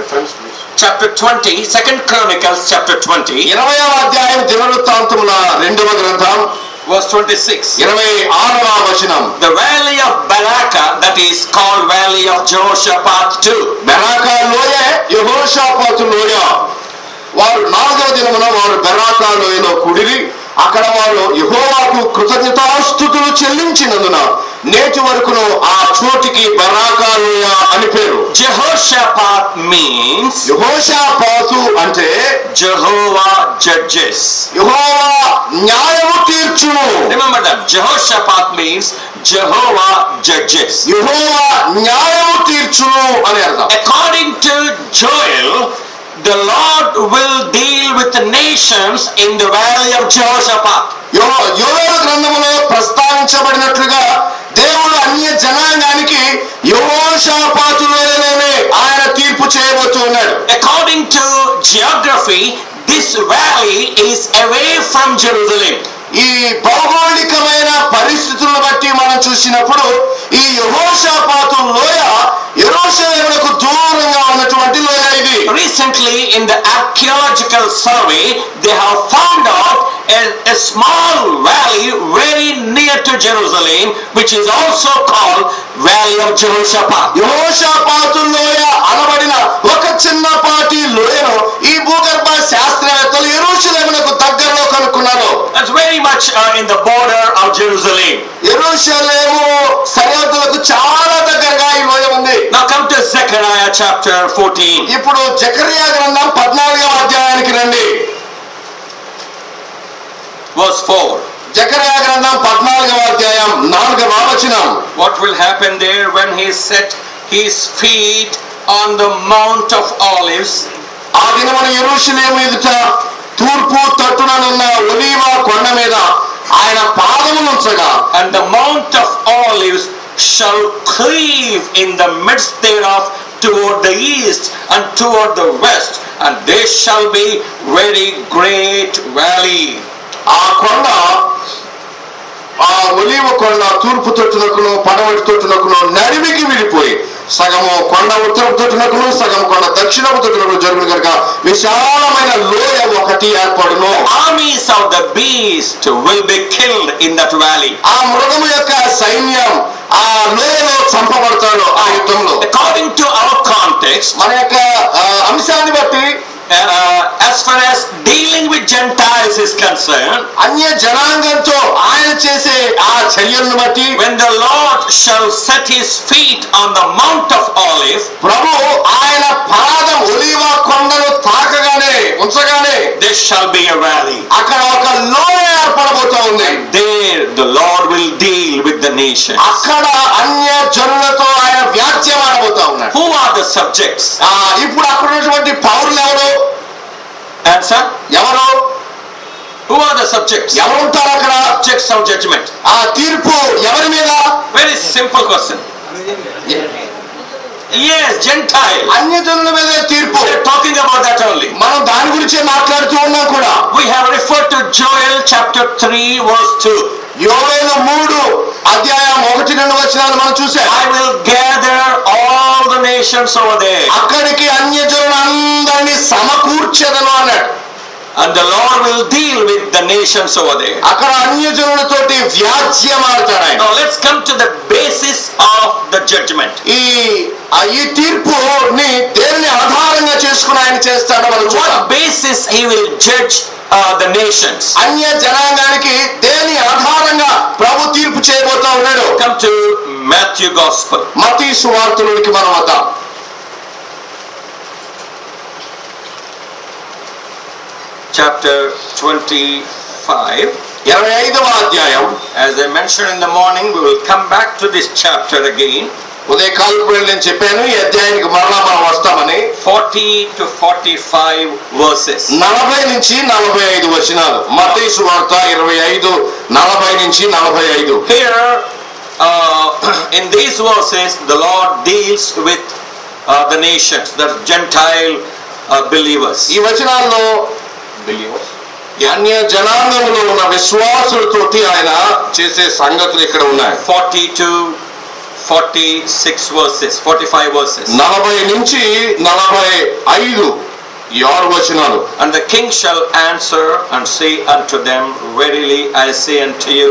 Reference please. Chapter 20, 2 Chronicles chapter 20. 20వ అధ్యాయం దినవృత్తాంతముల 2వ గ్రంథం Verse 26. 26వ వచనం. The valley of Beraka, that is called valley of Jehoshaphat too. Beracah లోయ యెహోషాపాతు లోయ. వారు 4వ దినమున వారు బెరాకా లోయలో కూడిరి. అక్కడ వారు యెహోవాకు కృతజ్ఞతాస్తుతులు చెల్లించినందున నేటి వరకును ఆ చోటికి బెరాకా లోయ అని పేరు. Jehoshaphat means, యెహోషాపాతు అంటే Jehovah judges. యెహోవా న్యాయము తీర్చును. Remember that. Jehoshaphat means Jehovah judges. యెహోవా న్యాయము తీర్చును అని అర్థం. According to Joel, the Lord will deal with the nations in the valley of Jehoshaphat. యోవేలు గ్రంథములో ప్రస్తావించబడినట్లుగా దేవుడు అన్య జనాంగానికి యెహోషాపాతు లోయలోనే ఆయన తీర్పు చేయబోతున్నాడు. According to geography, this valley is away from Jerusalem. ఈ భౌగోళికమైన పరిస్థితులను బట్టి మనం చూసినప్పుడు ఈ యెహోషాపాతు లోయ యెరూషలేమునకు దూరంగా ఉన్నటువంటి లోయ ఇది. Recently in the archaeological survey, they have found out a small valley very near to Jerusalem, which is also called Valley of Jehoshaphat. యెహోషాపాతు లోయ అనబడిన ఒక చిన్నపాటి లోయను ఈ భూగర్భ శాస్త్రవేత్తలు యెరూషలేమునకు దగ్గరలో కనుక్కున్నారు. That's very much in the border of Jerusalem. యెరూషలేము సరిహద్దులకు చాలా దగ్గరగా ఈ లోయ ఉంది. Now come to Zechariah chapter 14. ఇప్పుడు జకర్యా గ్రంథం 14వ అధ్యాయానికి రండి. Verse 4. జకర్యా గ్రంథం 14వ అధ్యాయం 4వ వచనం. What will happen there when he set his feet on the Mount of Olives? ఆ దినమున యెరూషలేము ఎదుట తూర్పు తట్టుననున్న ఒలీవ కొండ మీద ఆయన పాదములుంచగా, and the Mount of Olives shall cleave in the midst thereof toward the east and toward the west, and there shall be very great valley. ఆ కొండ ఆ ఒలీవ కొండ తూర్పు తొట్టునకును పడమటి తొట్టునకును నడిమికి విడిపోయి సగము కొండ ఉత్తరపు తొట్టునకును సగము కొండ దక్షిణపు తొట్టునకును జరుగును కనుక విశాలమైన లోయ ఒకటి ఏర్పడును. Armies of the beast will be killed in that valley. ఆ మృగము యొక్క సైన్యం ఆ లోయలో చంపబడతాడు ఆ యుద్ధంలో. According to our context, మన యొక్క అంశాన్ని బట్టి as far as dealing with Gentiles is concerned, అన్య జనాంగంతో ఆయన చేసే ఆ చర్యలను బట్టి, when the Lord shall set his feet on the Mount of Olives, ప్రభు ఆయన పాదం ఒలీవ కొండను తాకగానే ఉంచగానే there shall be a valley. అక్కడ ఒక లోయ ఏర్పడబోతా ఉంది. There the Lord will deal with the nations. అక్కడ అన్య జనులతో ఆయన వ్యాజ్యం ఆడబోతా ఉన్నాడు. Who are the subjects? ఇప్పుడు అక్కడ ఉన్నటువంటి పౌరులు ఎవరు? Answer. ఎవరు? Who are the subjects? ఎవరుంటారు అక్కడ? Subjects of judgment. ఆ తీర్పు ఎవరి మీద? Very simple question. Yes, Gentile. అన్య జనుల మీద తీర్పు. We are talking about that only. మనం దాని గురించే మాట్లాడుతూ ఉన్నాం కూడా. We have referred to Joel chapter 3 verse 2. యోవేలు 3 అధ్యాయం 1-2 వచనాలు మనం చూసాం. I will gather all the nations over there. అక్కడికి అన్య జనులందరినీ సమకూర్చెదను అన్నాడు. And the Lord will deal with the nations over there. అక్కడ అన్య జనులతోటి వ్యాజ్యం ఆడతాడు ఆయన. Now let's come to the basis of the judgment. ఈ తీర్పుని దేనిని ఆధారంగా చేసుకుని ఆయన చేస్తాడో మనం చూద్దాం. What basis he will judge the nations? అన్య జనాంగానికి దేని ఆధారంగా ప్రభు తీర్పు చేయబోతా ఉన్నాడు. Come to Matthew Gospel. మత్తయి సువార్తలోనికి మనం వద్దాం. Chapter 25. 25వ అధ్యాయం. As I mentioned in the morning, we will come back to this chapter again. ఉదయకాలపు వేళ నేను చెప్పాను ఈ అధ్యాయానికి మరలా మనం వస్తామని. 40 to 45 verses. 40 నుంచి 45 వచనాలు. మత్తయి సువార్త 25 40 నుంచి 45. Here in these verses the Lord deals with the nations, the Gentile believers. ఈ వచనాల్లో believers అన్య జనాంగంలో ఉన్న విశ్వాసులతోటి ఆయన చేసే సంగతులు ఇక్కడ ఉన్నాయి. 40 to 46 verses, 45 verses. 40 నుంచి 45 ఈ 6 వచనాలు. And the king shall answer and say unto them, Verily I say unto you,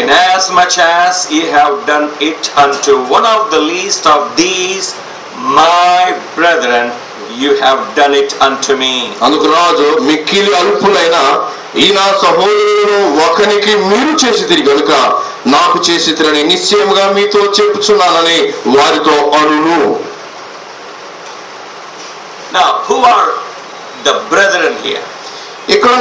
inasmuch as ye have done it unto one of the least of these my brethren, you have done it unto me. అందుకు రాజు మిక్కిలి అల్పులైన ఈ నా సహోదరులను ఒకనికి మీరు చేసితిరి గనుక నాకు చేసితిరని నిశ్చయముగా మీతో చెప్పుచున్నానని వారితో అనును. Now who are the brethren here? ఇక్కడ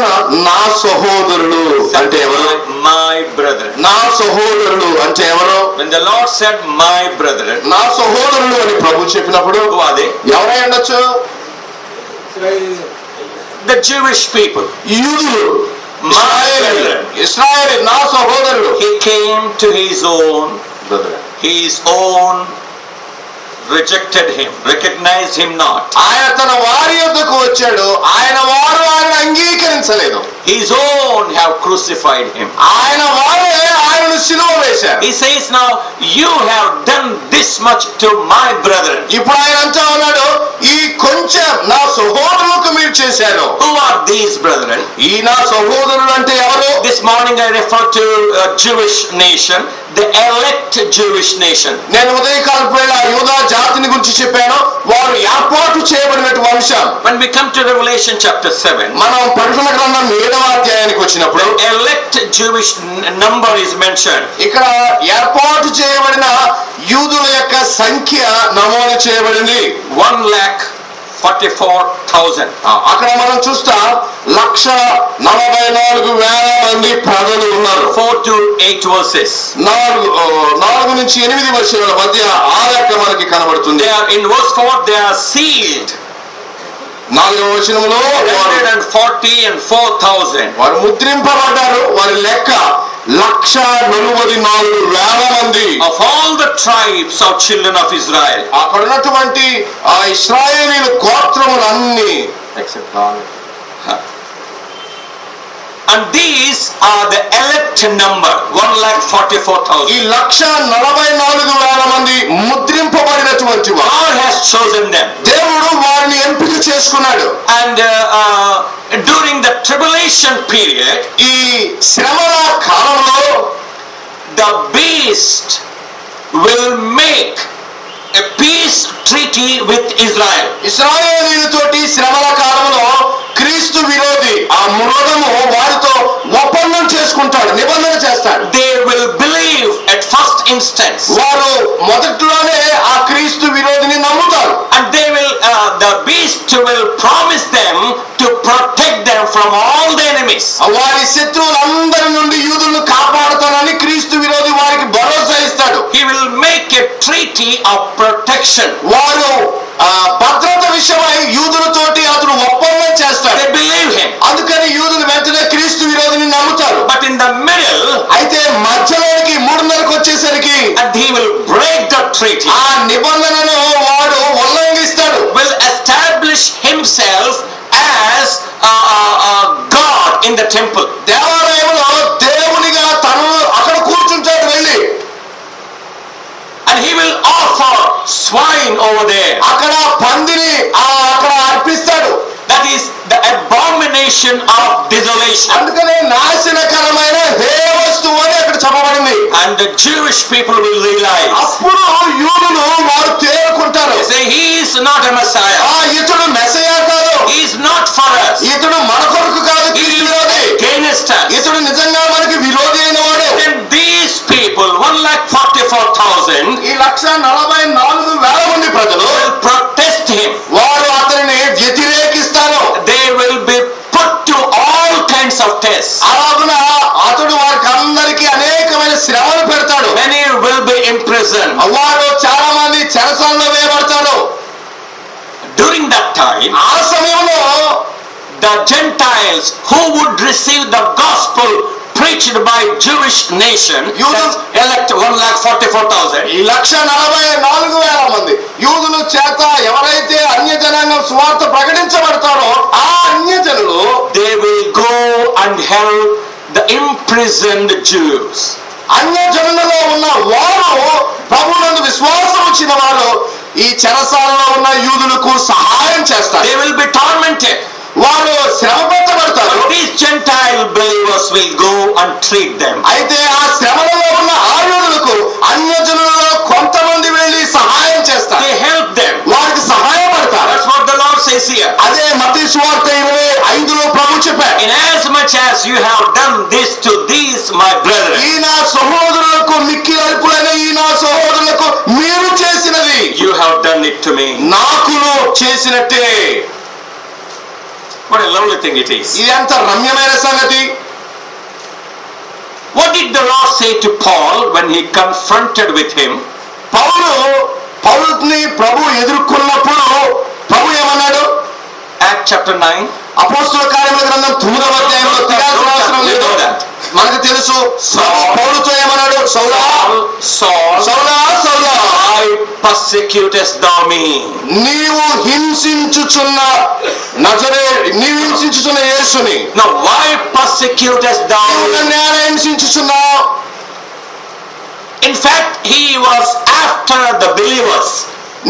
నా సహోదరులు అంటే ఎవరు? My brethren. నా సహోదరులు అంటే ఎవరు? When the Lord said my brethren, నా సహోదరులు అని ప్రభు చెప్పినప్పుడు who are they? ఎవరై ఉండొచ్చు? The Jewish people. యూదులు. My brethren. ఇశ్రాయేలు నా సహోదరులు. He came to his own. His own rejected him, recognized him not. ఆయన తన వారి యొద్దకు వచ్చాడు, ఆయన వారు ఆయన అంగీకరించలేదు. His own have crucified him. ఆయన వారే ఆయనను సిలువ వేశారు. He says now, you have done this much to my brethren. ఇప్పుడు ఆయన అంటా ఉన్నాడు, ఈ కొంచెం నా సహోదరులకు మీరు చేశారు. Who are these brethren? ఈ నా సహోదరులు అంటే ఎవరు? This morning I refer to a Jewish nation, the elect Jewish nation. నేను ఉదయకాలపు వేళ యూదా జాతిని గురించి చెప్పాను, వారు ఏర్పాటు చేయబడినటువంటి వంశం. When we come to Revelation chapter 7, మనం ప్రకటన గ్రంథం 7వ అధ్యాయానికి వచ్చినప్పుడు elect Jewish number is mentioned. ఇక్కడ ఏర్పాటు చేయబడిన యూదుల యొక్క సంఖ్య నమోదు చేయబడింది. 1,44,000. అక్కడ మనం చూస్తా 1,44,000 మంది ప్రజలు ఉన్నారు. 4 to 8 verses. 4 నుంచి 8 వర్షాల మధ్య ఆ లెక్క మనకి కనబడుతుంది. They are in verse 4, they are sealed. 4వ వచనంలో 140 and 4,000. వారు ముద్రింపబడ్డారు. వారి లెక్క 144,000 మంది. Of all the tribes of children of Israel. అక్కడ ఉన్నటువంటి ఆ ఇశ్రాయేలీయుల గోత్రములన్నీ except And these are the elect number, 1,44,000. ఈ 144,000 మంది ముద్రింపబడినటువంటి వారు. God has chosen them. దేవుడు వారిని ఎంపిక చేసుకున్నాడు. And during the tribulation period, ఈ శ్రమల కాలంలో the beast will make a peace treaty with Israel. ఇశ్రాయేలీయులతోటి శ్రమల కాలంలో క్రీస్తు విరోధి ఆ మృగము వారితో ఒప్పందం చేసుకుంటాడు, నిబంధన చేస్తాడు. They will believe at first instance. వారు మొదట్లోనే ఆ క్రీస్తు విరోధిని నమ్ముతారు. And they will the beast will promise them to protect them from all the enemies. వారి శత్రువులందరి నుండి యూదులను కాపాడుతానని క్రీస్తు విరోధి వారికి భరోసా ఇస్తాడు. He will make a treaty of protection. వారు భద్రత విషయమై యూదులతోటి అతను ఒప్పందం చేస్తాడు. They believe him. అందుకని యూదులు వెంటనే క్రీస్తు విరోధిని నమ్ముతారు. But in the middle, అయితే మధ్యలోనికి 3:30కు వచ్చేసరికి and he will break the treaty. ఆ నిబంధనను వాడు ఉల్లంఘిస్తాడు. Will establish himself as God in the temple. దేవాలయంలో దేవునిగా తను అక్కడ కూర్చుంటాడు వెళ్ళి. And he will offer swine over there. అక్కడ పందిని అక్కడ అర్పిస్తాడు. That is the abomination of desolation. అందుకనే నాశనకరమైన హేవస్తువు అని అక్కడ చెప్పబడింది. And the Jewish people will realize. అప్పుడు యూదులు వారు తేరుకుంటారు. They say he is not a Messiah. ఇతడు మెస్సయా కాదు. He is not for us. ఇతడు మన కొరకు కాదు, క్రీస్తు విరోధి. Against us. ఇతడు నిజంగా మనకి విరోధి అయిన వాడు. Then these people, 1,44,000, ఈ 144,000 మంది ప్రజలు will protest him. వారు అతనిని వ్యతిరేకిస్తారు. They will be put to all kinds of tests. అలాగున అతడు వారికి అందరికీ అనేకమైన శ్రమలు పెడతాడు. Many will be imprisoned. వారు చాలా the Gentiles who would receive the gospel preached by Jewish nation, elect 1,44,000. ఈ 1,44,000 మంది యూదుల చేత ఎవరైతే అన్య జనాంగం సువార్త ప్రకటించబడతారో ఆ అన్య జనులు they will go and help the imprisoned Jews. అన్య జనులలో ఉన్న వారు ప్రభువునందు విశ్వాసం వచ్చిన వారు ఈ చెరసాలలో ఉన్న యూదులకు సహాయం చేస్తారు. They will be tormented. వారు శ్రమ పెట్టబడతారు. These Gentile believers will go and treat them. అయితే ఆ శ్రమలలో ఉన్న ఆ యూదులకు అన్య జనులలో కొంతమంది వెళ్ళి సహాయం చేస్తారు. They help them. వారికి సహాయపడతారు. That's what the Lord says here. అదే మత్తయి సువార్త 25లో ప్రభు చెప్పారు. In as much as you have done this to these my brethren, ఈ నా సహోదరులకు మిక్కిలి అల్పులైన ఈ నా సహోదరులకు మీరు చేసినది you have done it to me. నాకును చేసినట్టే. What a lovely thing it is. ఇది ఎంత రమ్యమైన సంగతి. What did the Lord say to Paul when he confronted with him? పౌలుని ప్రభు ఎదుర్కొన్నప్పుడు ప్రభు ఏమన్నాడు? Acts chapter 9. అపోస్తలుల కార్యముల గ్రంథం 9వ అధ్యాయంలో తీయాల్సిన అవసరం లేదు. మనకు తెలుసు పౌలుతో ఏమన్నాడు? సౌలా సౌలా సౌలా why persecutest thou me? నీవు హింసించుచున్న యేసుని. Now why persecutest thou me? నన్ను హింసించుచున్నావు. In fact, he was after the believers.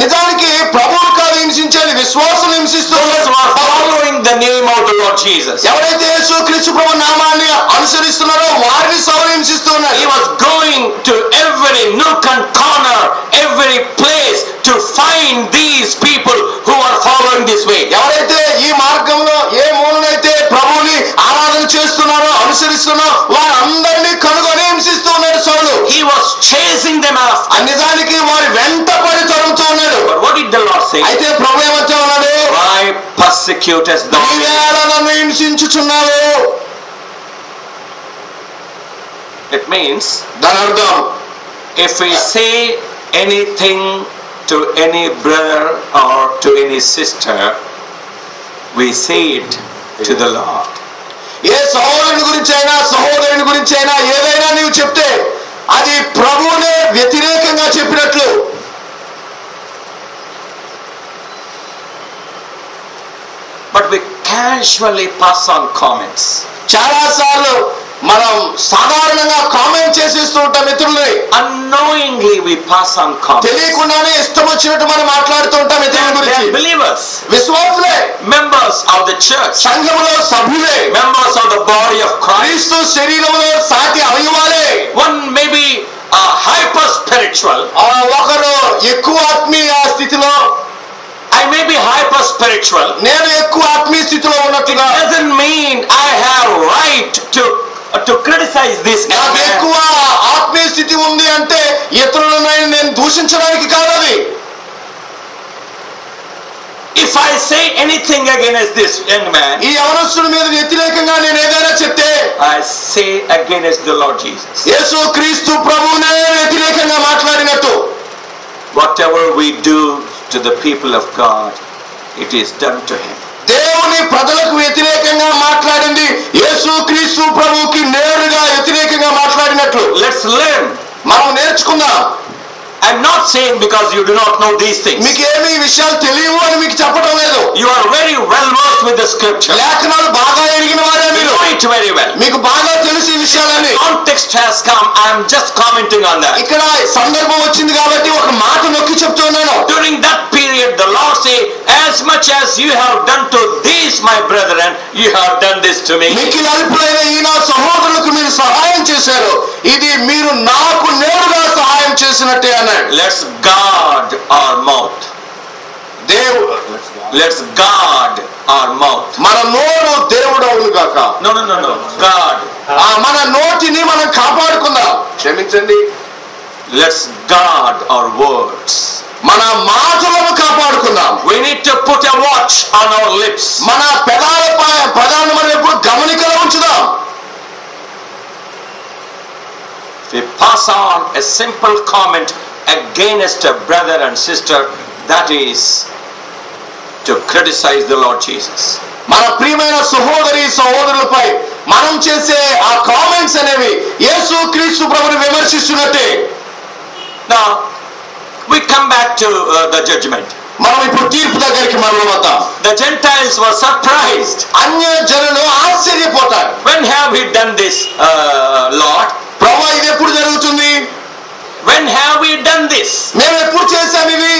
నిజానికి ప్రభువు కాదు హింసించేది, విశ్వాసం హింసిస్తున్నారు. Following the name of the Lord Jesus. ఎవరైతే యేసు క్రీస్తు ప్రభు నామాన్ని అనుసరిస్తున్నారో వారిని సౌలు హింసిస్తున్నారు. He was going to every nook and corner, every place to find these people who are following this way. ఎవరైతే ఈ మార్గంలో ఏ మూలనైతే ప్రభువుని ఆరాధన చేస్తున్నారో అనుసరిస్తున్నారో వారందరినీ కనుగొని హింసిస్తూ ఉన్నాడు సౌలు. He was chasing them after. నిజానికి వారి వెంట పడి తరుముతూ ఉన్నాడు. But what did the Lord say? అయితే ప్రభు ఏమంటూ ఉన్నాడు? Why persecutest thou me? నీవేళ నన్ను హింసించుచున్నావు. It means, దాని అర్థం, if we say anything to any brother or to any sister, we say it to the Lord. ఏ సహోదరుని గురించి అయినా సహోదరుని గురించి అయినా ఏదైనా నీవు చెప్తే అది ప్రభువునే వ్యతిరేకంగా చెప్పినట్లు. But we casually pass on comments. చాలా సార్లు మనం సాధారణంగా కామెంట్ చేసేస్తూ ఉంటాం ఇతరులని. Unknowingly we pass on comments. తెలియకుండానే ఇష్టం వచ్చినట్టు మనం మాట్లాడుతూ ఉంటాం ఇతరుల గురించి. Believers, విశ్వాసులే, members of the church, సంఘములో సభ్యులే, members of the body of Christ. క్రీస్తు శరీరంలో సాటి అవయవాలే. One may be hyper spiritual. ఒకరు ఎక్కువ ఆత్మీయ స్థితిలో, I may be hyper spiritual. నేను ఎక్కువ ఆత్మీయ స్థితిలో ఉన్నట్టుగా. It doesn't mean I have right to criticize this. నాకు ఎక్కువ ఆత్మీయ స్థితి ఉంది అంటే ఇతరులను నేను దూషించడానికి కాదు అది. If I say anything against this young man, ఈ యవనస్తుడి మీద వ్యతిరేకంగా నేను ఏదైనా చెప్తే I say against the Lord Jesus. యేసు క్రీస్తు ప్రభువునే వ్యతిరేకంగా మాట్లాడినట్టు. Whatever we do to the people of God, it is done to him. దేవుని ప్రజలకు వ్యతిరేకంగా మాట్లాడింది యేసు క్రీస్తు ప్రభువుకి నేరుగా వ్యతిరేకంగా మాట్లాడినట్లు. Let's learn. మనం నేర్చుకుందాం. I'm not saying because you do not know these things. మీకు ఏమీ విషయాలు తెలియవు అని మీకు చెప్పడం లేదు. You are very well versed with the scripture. లేఖనాలు బాగా ఎరిగిన వారే You మీరు. know it very well. మీకు బాగా తెలిసి ఈ విషయాలని. Context has come. I am just commenting on that. ఇక్కడ సందర్భం వచ్చింది కాబట్టి ఒక మాట నొక్కి చెప్తున్నాను. During that period, the Lord said, as much as you have done to these my brethren, you have done this to me. మిక్కిలి అల్పులైన ఈ నా సహోదరులకు మీరు సహాయం చేశారు, ఇది మీరు నాకు నేరుగా సహాయం చేసినట్టే అన్నాడు. Let's guard our mouth. Let's guard our mouth. మన నోరు దేవుడు అవును గాక. No. Guard. మన నోటిని మనం కాపాడుకుందాం. క్షమించండి. Let's guard our words. మన మాటలను కాపాడుకుందాం. We need to put a watch on our lips. మన పెదాలపై మనం ఎప్పుడు గమనికలో ఉంచుదాం. We pass on a simple comment against a brother and sister, that is to criticize the Lord Jesus. మన ప్రియమైన సహోదరి సహోదరులపై మనం చేసే ఆ కామెంట్స్ అనేవి యేసు క్రీస్తు ప్రభుని విమర్శిస్తున్నట్టే. Now we come back to the judgment. మనం ఇప్పుడు తీర్పు దగ్గరికి మనం వద్దాం. The Gentiles were surprised. అన్య జనులు ఆశ్చర్యపోతారు. When have we done this, Lord? ప్రభువా ఇది ఎప్పుడు జరుగుతుంది? When have we done this? మేము ఎప్పుడు చేశాం ఇవి?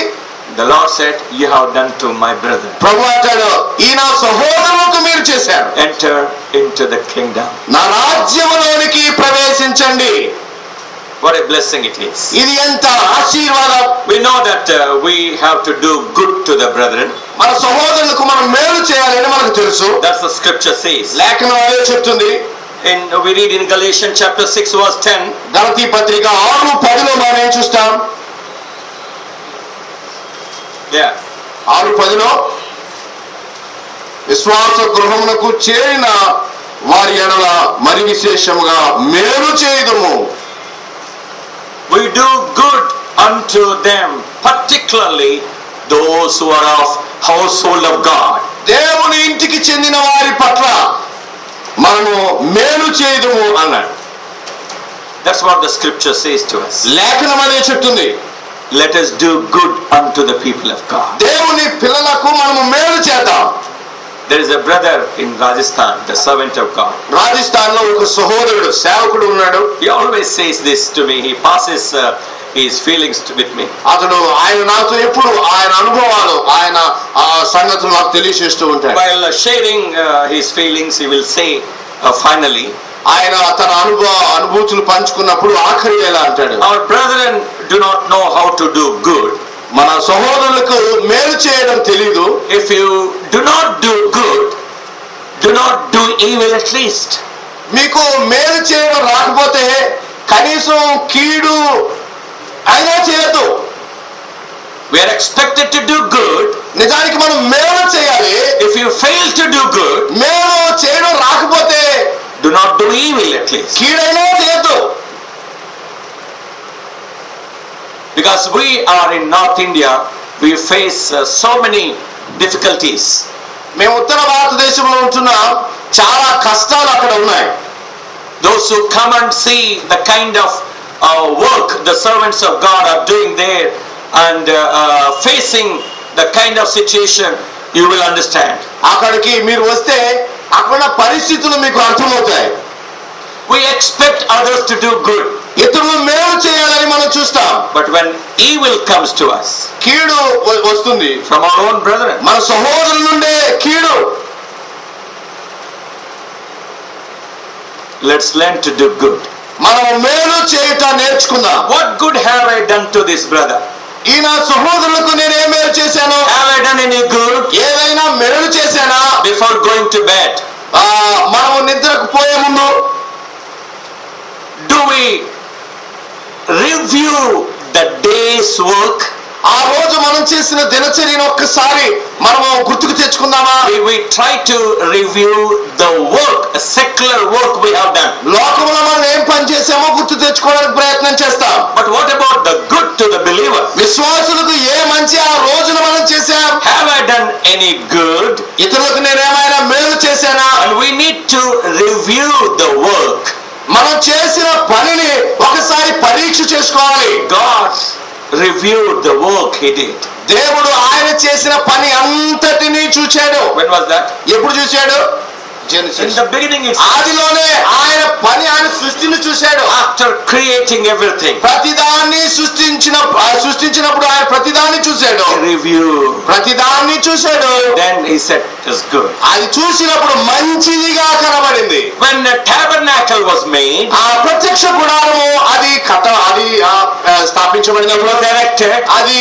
The Lord said, you have done to my brother. ప్రభు అంటాడు, ఈ నా సహోదరులకు మీరు చేశారు. Enter into the kingdom. నా రాజ్యములోనికి ప్రవేశించండి. What a blessing it is. ఇది ఎంత ఆశీర్వాదం. We know that we have to do good to the brethren. మన సహోదరులకు మనం మేలు చేయాలని మనకు తెలుసు. That's the scripture says. లేఖనం అదే చెప్తుంది. We read in Galatians chapter 6 verse 10. గలతీ పత్రిక 6:10లో మనం ఏం చూస్తాం? 6:10లో విశ్వాస గృహమునకు చేరిన వారి ఎడల మరి విశేషముగా మేలు చేయుదుము. We do good unto them, particularly those who are of household of God. దేవుని ఇంటికి చెందిన వారి పట్ల మనము మేలు చేయుదుము అన్నాడు. That's what the scripture says to us. లేఖనం అదే చెప్తుంది. Let us do good unto the people of God. దేవుని పిల్లలకు మనము మేలు చేద్దాం. There is a brother in Rajasthan, the servant of God. Rajasthan లో ఒక సహోదరుడు సేవకుడు ఉన్నాడు. He always says this to me. He passes his feelings with me. అతడు ఆయన నాతో ఎప్పుడు ఆయన అనుభవాలు ఆయన సంగతులు నాకు తెలియజేస్తూ ఉంటాడు. While sharing his feelings, he will say finally, ఆయన తన అనుభూతులు పంచుకున్నప్పుడు ఆఖరి ఎలా అంటాడు, our brethren do not know how to do good. మన సహోదరులకు మేలు చేయడం తెలీదు. If you do not do good, do not do evil at least. మీకు మేలు చేయడం రాకపోతే కనీసం కీడు అయినా చేయొద్దు. We are expected to do good. నిజానికి మనం మేలు చేయాలి. If you fail to do good, మేలు చేయడం రాకపోతే do not do evil at least. కీడైనా చేయొద్దు. Because we are in North India, we face so many difficulties. మేము ఉత్తర భారతదేశంలో ఉంటున్నాం. చాలా కష్టాలు అక్కడ ఉన్నాయి. Those who come and see the kind of work the servants of God are doing there and facing the kind of situation, you will understand. అక్కడికి మీరు వస్తే అక్కడ పరిస్థితులు మీకు అర్థమవుతాయి. We expect others to do good. ఇతరులు మేలు చేయాలని మనం చూస్తాం. But when evil comes to us, కీడు వస్తుంది from our own brethren, మన సహోదరుల నుండే కీడు. let's learn to do good. మనం మేలు చేయట నేర్చుకుందాం. What good have I done to this brother? ఈ నా సహోదరులకు నేనే మేలు చేశాను? Have I done any good? ఏదైనా మేలు చేశానా? Before going to bed, మనము నిద్రకు పోయే ముందు do we review the day's work? ఆ రోజు మనం చేసిన దినచర్యను ఒక్కసారి మనము గుర్తుకు తెచ్చుకుందామా? We try to review the work, secular work we have done. లోకంలో మనం ఏం పని చేసామో గుర్తు తెచ్చుకోవడానికి ప్రయత్నం చేస్తాం. But what about the good to the believer? విశ్వాసులకు ఏ మంచి ఆ రోజున మనం చేశాం? Have I done any good? ఇతరులకు నేను ఏమైనా మేలు చేశానా? And we need to review the work. మనం చేసిన పనిని ఒకసారి పరీక్ష చేసుకోవాలి. God reviewed the work he did. దేవుడు ఆయన చేసిన పని అంతటినీ చూచాడు. When was that? ఎప్పుడు చూశాడు? In the beginning it's ఆదిలోనే ఆయన పని ఆయన సృష్టిని చూశాడు. after creating everything. ప్రతిదాన్ని సృష్టించినప్పుడు ఆయన ప్రతిదాన్ని చూశాడు. Review. ప్రతిదాన్ని చూశాడు. Then he said it is good. అది చూసినప్పుడు మంచిదిగా కనబడింది. When the tabernacle was made, ఆ ప్రత్యక్ష గుడారము అది స్థాపించబడినప్పుడు అది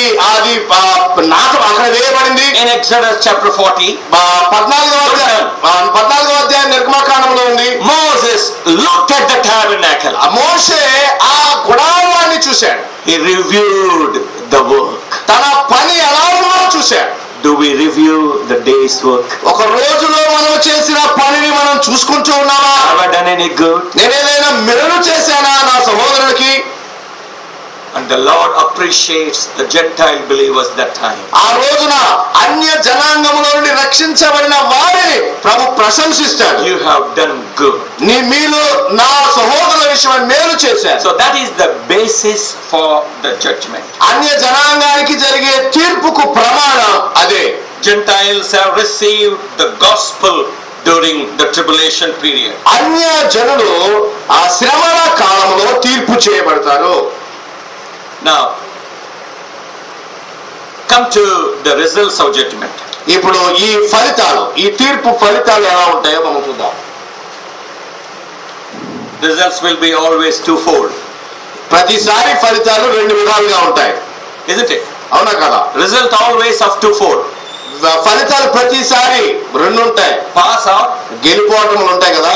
అక్కడ వేయబడింది. in Exodus chapter 40, 14వ అధ్యాయం నిర్గమకాండంలో ఉంది. Moses looked at the tabernacle. మోషే ఆ గుడారాన్ని చూశాడు. He reviewed the work. తన పని ఎలా ఉందో చూశాడు. Do we review the day's work? ఒక రోజులో మనం చేసిన పనిని మనం చూసుకుంటూ ఉన్నామా? Have I done any good? నేను ఏదైనా మేలు చేశానా నా సహోదరుడికి? And the Lord appreciates the Gentile believers that time. ఆ రోజున అన్య జనాంగముల నుండి రక్షించబడిన వారిని ప్రభు ప్రశంసిస్తాడు. You have done good. మీలో నా సహోదరుల విషయమై మేలు చేశారు. So that is the basis for the judgment. అన్య జనాంగానికి జరిగే తీర్పుకు ప్రమాణం అదే. Gentiles have received the gospel during the tribulation period. అన్య జనులు ఆ శ్రమల కాలంలో తీర్పు చేయబడతారు. Now come to the results of judgment. ఇప్పుడు ఈ ఫలితాలు, ఈ తీర్పు ఫలితాలు ఎలా ఉంటాయో మనం చూద్దాం. Results will be always twofold. ప్రతిసారి ఫలితాలు రెండు విధాలుగా ఉంటాయి. Isn't it? అవునా కదా? Result always of twofold. ఫలితాలు ప్రతిసారి రెండు ఉంటాయి. Pass or గెలుపోవటములు ఉంటాయి కదా.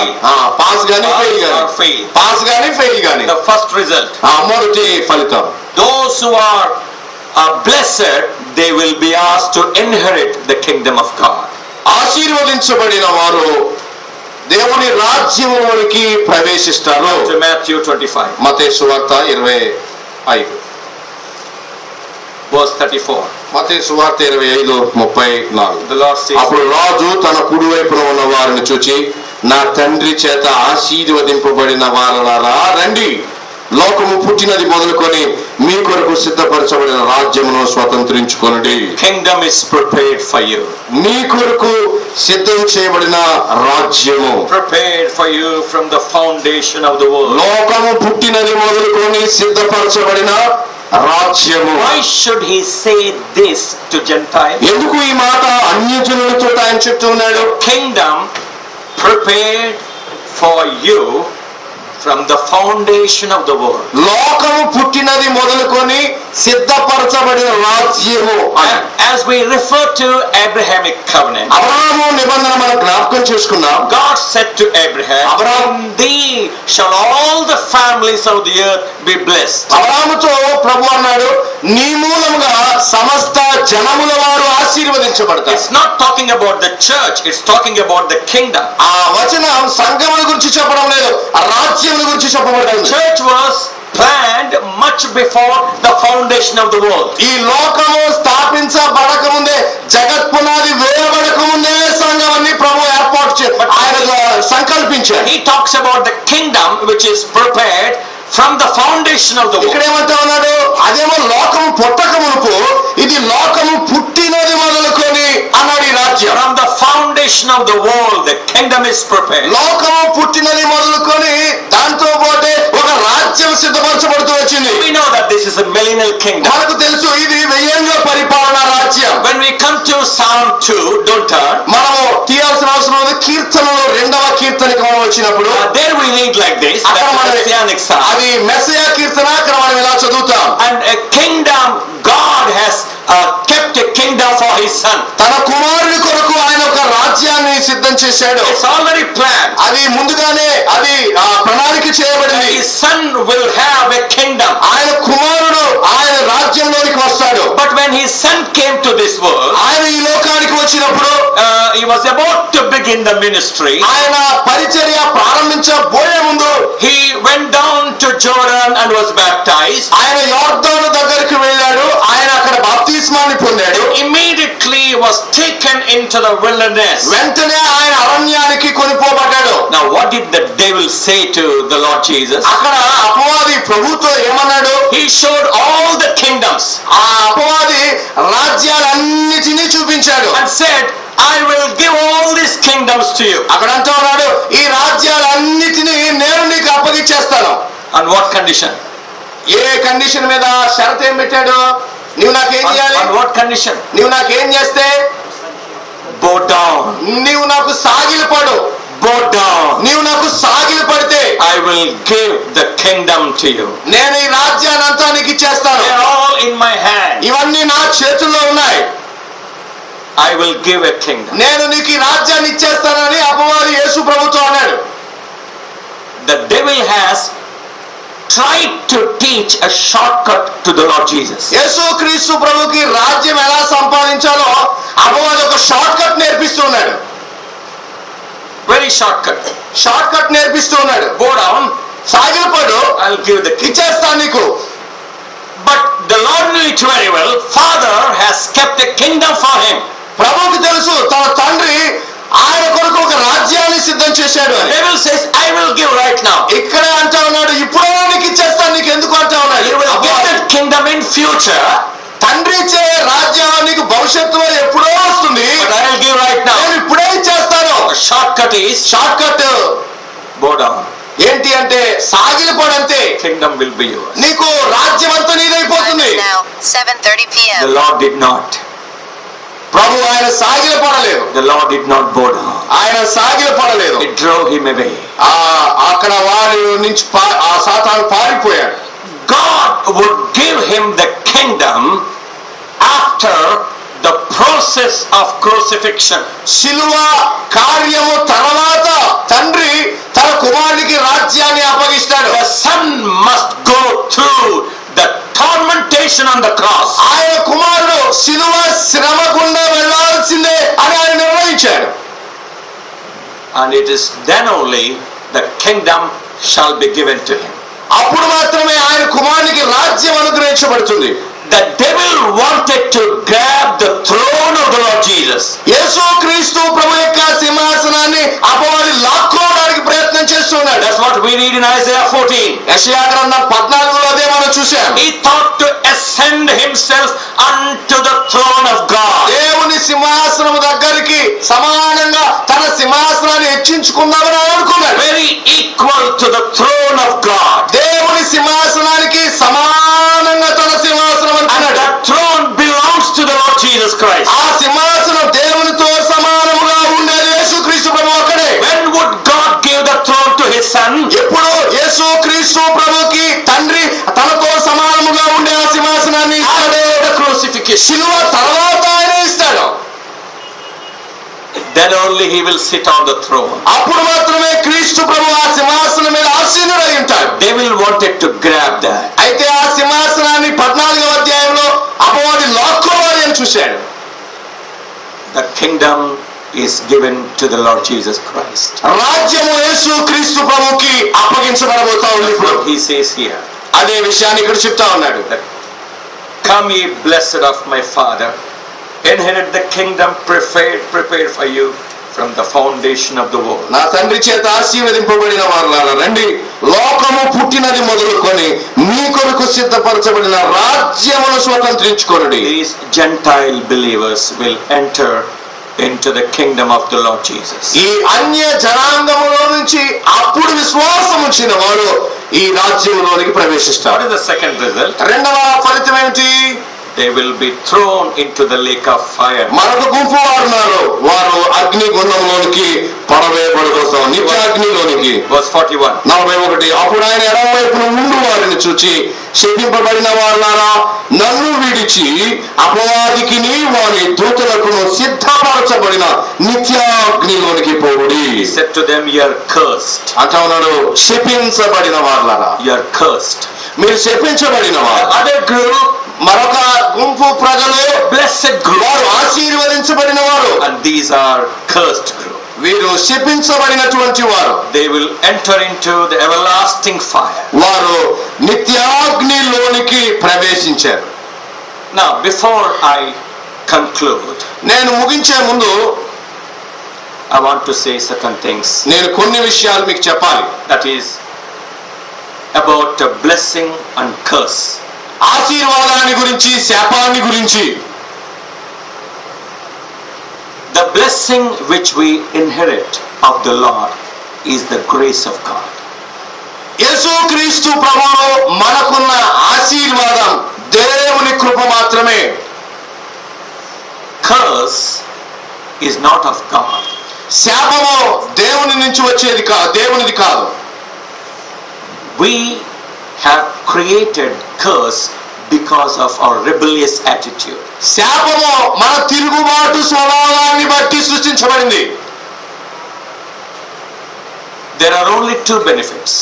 పాస్ గానీ ఫెయిల్ గానీ, పాస్ గానీ ఫెయిల్ గానీ. The first result. మొదటి ఫలితం. Those who are blessed, they will be asked to inherit the kingdom of God. ఆశీర్వదించబడిన వారు దేవుని రాజ్యములోనికి ప్రవేశిస్తారు. To Matthew 25. మత్తయి సువార్త 25 verse 34. మత్తయి సువార్త 25:34. The Lord says, అప్పుడు రాజు తన కుడివైపున ఉన్న వారిని చూచి, నా తండ్రి చేత ఆశీర్వదింపబడిన వారలారా రండి, లోకము పుట్టినది మొదలుకొని మీ కొరకు సిద్ధపరచబడిన రాజ్యమును స్వతంత్రించుకొనుడి. Kingdom is prepared for you. మీ కొరకు సిద్ధం చేయబడిన రాజ్యము Prepared for you from the foundation of the world. లోకము పుట్టినది మొదలుకొని సిద్ధపరచబడిన రాజ్యము. Why should he say this to Gentiles? ఎందుకు ఈ మాట అన్యజనులతో ఆయన చెప్తున్నాడు? Kingdom prepared for you from the foundation of the world. లోకము పుట్టినది మొదలుకొని సిద్ధపరచబడిన రాజ్యము. As we refer to Abrahamic covenant, Abraham నిబంధన మనం జ్ఞాపకం చేసుకున్నాం. God said to Abraham, in thee shall all the families of the earth be blessed. అబ్రహాముతో ప్రభు అన్నాడు, నీ మూలముగా సమస్త జనముల వారు ఆశీర్వదించబడతారు. It's not talking about the church, it's talking about the kingdom. ఆ వచనం సంఘముల గురించి చెప్పడం లేదు, ఆ రాజ్యముల గురించి చెప్పబడింది. Church was planned much before the foundation of the world. ఈ లోకము స్థాపించబడక ముందే, జగత్ పునాది వేయబడక ముందే సంఘాన్ని ప్రభు ఏర్పాటు ఆయన సంకల్పించాడు. He talks about the kingdom which is prepared from the foundation of the world. ఇక్కడ ఏమంటా ఉన్నాడు, అదేమో లోకము పుట్టక మునుపు, ఇది లోకము పుట్టినది మొదలుకొని అన్నాడు ఈ రాజ్యం. From the foundation of the world the kingdom is prepared. లోకము పుట్టినది మొదలుకొని దాంతో పాటే ఒక రాజ్యం సిద్ధపరచబడుతూ వచ్చింది. We know that this is a millennial kingdom. మనకు తెలుసు ఇది వెయ్యేండ్ల పరిపాలన రాజ్యం. When we come to Psalm 2, don't turn. మనము తీయాల్సిన అవసరం ఉంది. కీర్తనలో 2వ కీర్తనకి మనం వచ్చినప్పుడు There we read like this. అక్కడ మనం Messianic psalm. అది మెస్సయా కీర్తన. అక్కడ మనం ఇలా చదువుతాం, And a kingdom, God has kept a kingdom for his son. తన కుమారుని కొరకు ఆయన ఒక రాజ్యాన్ని సిద్ధం చేశాడు. It's already planned. అది ముందుగానే అది ప్రణాళిక చేయబడింది. His son will have a kingdom. ఆయన కుమారుడు ఆయన రాజ్యంలోనికి వస్తాడు. But when his son came to this world, ఆయన ఈ లోకానికి వచ్చినప్పుడు he was about to begin the ministry. ఆయన పరిచర్య ప్రారంభించబోయే ముందు He went down to Jordan and was baptized. ఆయన యోర్దాను దగ్గరికి వెళ్ళాడు. ఆయన అక్కడ బాప్తిస్మాన్ని పొందాడు. Immediately was taken into the wilderness. వెంటనే ఆయన అరణ్యానికి కొనిపోబడ్డాడు. Now what did the devil say to the Lord Jesus? అక్కడ అపవాది ప్రభుతో ఏమన్నాడు? He showed all the kingdoms ఆ అపవాది రాజ్యాలన్నిటినీ చూపించాడు. and said, I will give all these kingdoms to you. అక్కడ అంటూ ఉన్నాడు, ఈ రాజ్యాలన్నిటినీ నేను నీకు అప్పగిచ్చేస్తాను. On what condition? A condition మీద? షరతు ఏం పెట్టాడు? నీవు నాకేం చేయాలి? On what condition? నీవు నాకేం చేస్తే? Bow down. నీవు నాకు సాగిలపడు. Bow down. నీవు నాకు సాగిలపడితే I will give the kingdom to you. నేను ఈ రాజ్యానంతా నీకు ఇచ్చేస్తాను. They are all in my hand. ఇవన్నీ నా చేతుల్లో ఉన్నాయి. I will give a kingdom. నేను నీకు ఈ రాజ్యాన్ని ఇచ్చేస్తానని అపవాది యేసు ప్రభుతో అన్నాడు. The devil has tried to teach a shortcut to the Lord Jesus. యేసు క్రీస్తు ప్రభుకి రాజ్యం ఎలా సంపాదించాలో అపవాది ఒక షార్ట్ కట్ నేర్పిస్తున్నాడు. Very shortcut. షార్ట్ కట్ నేర్పిస్తున్నాడు. Bow down. సాగిలపడు, I'll give the kingdom. ఇచ్చేస్తాను నీకు. But the Lord knew it very well. Father has kept a kingdom for him. ప్రభువుకి తెలుసు తన తండ్రి ఆయన కొరకు ఒక రాజ్యాన్ని సిద్ధం చేశాడు అని. Devil says, I will give right now. ఇక్కడే అంటా ఉన్నాడు, ఇప్పుడే నీకు ఇచ్చేస్తాను, నీకు ఎందుకు అంటా ఉన్నాడు. You will get that kingdom in future. తండ్రి ఇచ్చే రాజ్యం నీకు భవిష్యత్తులో ఎప్పుడో వస్తుంది. But I will give right now. నేను ఇప్పుడే ఇచ్చేస్తాను. Short cut is, short cut bow down. ఏంటి అంటే సాగిలిపోడంతే. Kingdom will be yours. నీకు రాజ్యం అంతా నీదైపోతుంది. Now 7:30 p.m. The Lord did not. ప్రభు ఆయన సాగిలపడలేదు. The Lord did not bow down. ఆయన సాగిలపడలేదు. It drove him away. అక్కడ వారి నుంచి ఆ సాతాను పారిపోయాడు. God would give him the kingdom after the process of crucifixion. శిలువ కార్యము తర్వాత తండ్రి తన కుమారుడికి రాజ్యాన్ని అప్పగిస్తాడు. The son must go through the tormentation on the cross. ఆయన కుమారుడు శిలువ శ్రమ గుండా వెళ్ళాల్సిందే అని ఆయన నిర్ణయించాడు. And it is then only the kingdom shall be given to him. అప్పుడు మాత్రమే ఆయన కుమారునికి రాజ్యం అనుగ్రహించబడుతుంది. The devil wanted to grab the throne of the Lord Jesus. యేసుక్రీస్తు ప్రభు యొక్క సింహాసనాన్ని అపవాది లాక్కోవడానికి ప్రయత్నం చేస్తున్నాడు. That's what we read in Isaiah 14. యెషయా గ్రంథం 14లో అదే మనం చూశాం. He thought to ascend himself unto the throne of God. దేవుని సింహాసనం దగ్గరికి సమానంగా తన సింహాసనాన్ని హెచ్చించుకుందామని అనుకున్నాడు. Very equal to the throne of God. దేవుని సింహాసనానికి సమానంగా తన సింహాసనం And అనుకున్నాడు. that throne belongs to the Lord Jesus Christ. ఆ సింహాసనం దేవునితో సమానముగా ఉండేది యేసుక్రీస్తు ప్రభు ఒక్కడే. When would God give the throne to his son? ఎప్పుడు యేసుక్రీస్తు ప్రభుకి తండ్రి తనతో సమానముగా ఉండే ఆ సింహాసనాన్ని ఇస్తాడు. The crucifixion. శిలువ తర్వాత ఆయన ఇస్తాడు. Then only he will sit on the throne. అప్పుడు మాత్రమే క్రీస్తు ప్రభు ఆ సింహాసనం మీద ఆసీనుడై ఉంటాడు. Devil wanted to grab that. అయితే ఆ సింహాసనాన్ని 14వ అధ్యాయంలో అపవాది లాక్కోవాలి అని చూశాడు. The kingdom is given to the Lord Jesus Christ. రాజ్యము యేసు క్రీస్తు ప్రభుకి అప్పగించబడబోతా ఉంది. ఇప్పుడు He says here, అదే విషయాన్ని ఇక్కడ చెప్తా ఉన్నాడు. come ye blessed of my Father, inherit the kingdom prepared for you from the foundation of the world. నా తండ్రి చేత ఆశీర్వదింపబడిన వారులారా రండి, లోకము పుట్టినది మొదలుకొని మీ కొరకు సిద్ధపరచబడిన రాజ్యమును స్వతంత్రించుకొనుడి. These Gentile believers will enter into the kingdom of the Lord Jesus. ఈ అన్య జనాంగములో నుంచి అప్పుడు విశ్వాసం ఉంచిన వారు ఈ రాజ్యములోనికి What ప్రవేశిస్తారు. is the second result? రెండవ ఫలితం ఏమిటి? They will be thrown into the lake of fire. మరొక గుంపు వారు ఉన్నారు, వారు అగ్ని గుండంలోనికి పడవేయబడబోతాం, నిత్యాగ్నిలోనికి. Verse 41. 41. అప్పుడు ఆయన ఎడమ వైపున ఉండు వారిని చూచి శపింపబడిన వారులారా నన్ను విడిచి అపవాదికి వారి దూతలకు సిద్ధపరచబడిన నిత్యాగ్నిలోనికి పోవుడి. He said to them, you are cursed. అంటా ఉన్నాడు, శపించబడిన వారులారా, You are cursed. మీరు శపించబడిన వారు. Other group, మరొక గుంపు ప్రజలు blessed group. వారు ఆశీర్వదించబడిన వారు, And these are cursed group. వీరు శపించబడినటువంటి వారు. They will enter into the everlasting fire. వారు నిత్యాగ్నిలోనికి ప్రవేశించారు. Now, before I conclude, నేను ముగించే ముందు I want to say certain things. నేను కొన్ని విషయాలు మీకు చెప్పాలి. That is about a blessing and curse. ఆశీర్వాదాన్ని గురించి, శాపాన్ని గురించి. The blessing which we inherit of the Lord is the grace of God. యేసుక్రీస్తు ప్రభువులో మనకున్న ఆశీర్వాదం దేవుని కృప మాత్రమే. Curse is not of God. శాపము దేవుని నుంచి వచ్చేది కాదు, దేవునిది కాదు. We have created curse because of our rebellious attitude. శాపము మన తిరుగుబాటు స్వభావాన్ని బట్టి సృష్టించబడింది. There are only two benefits.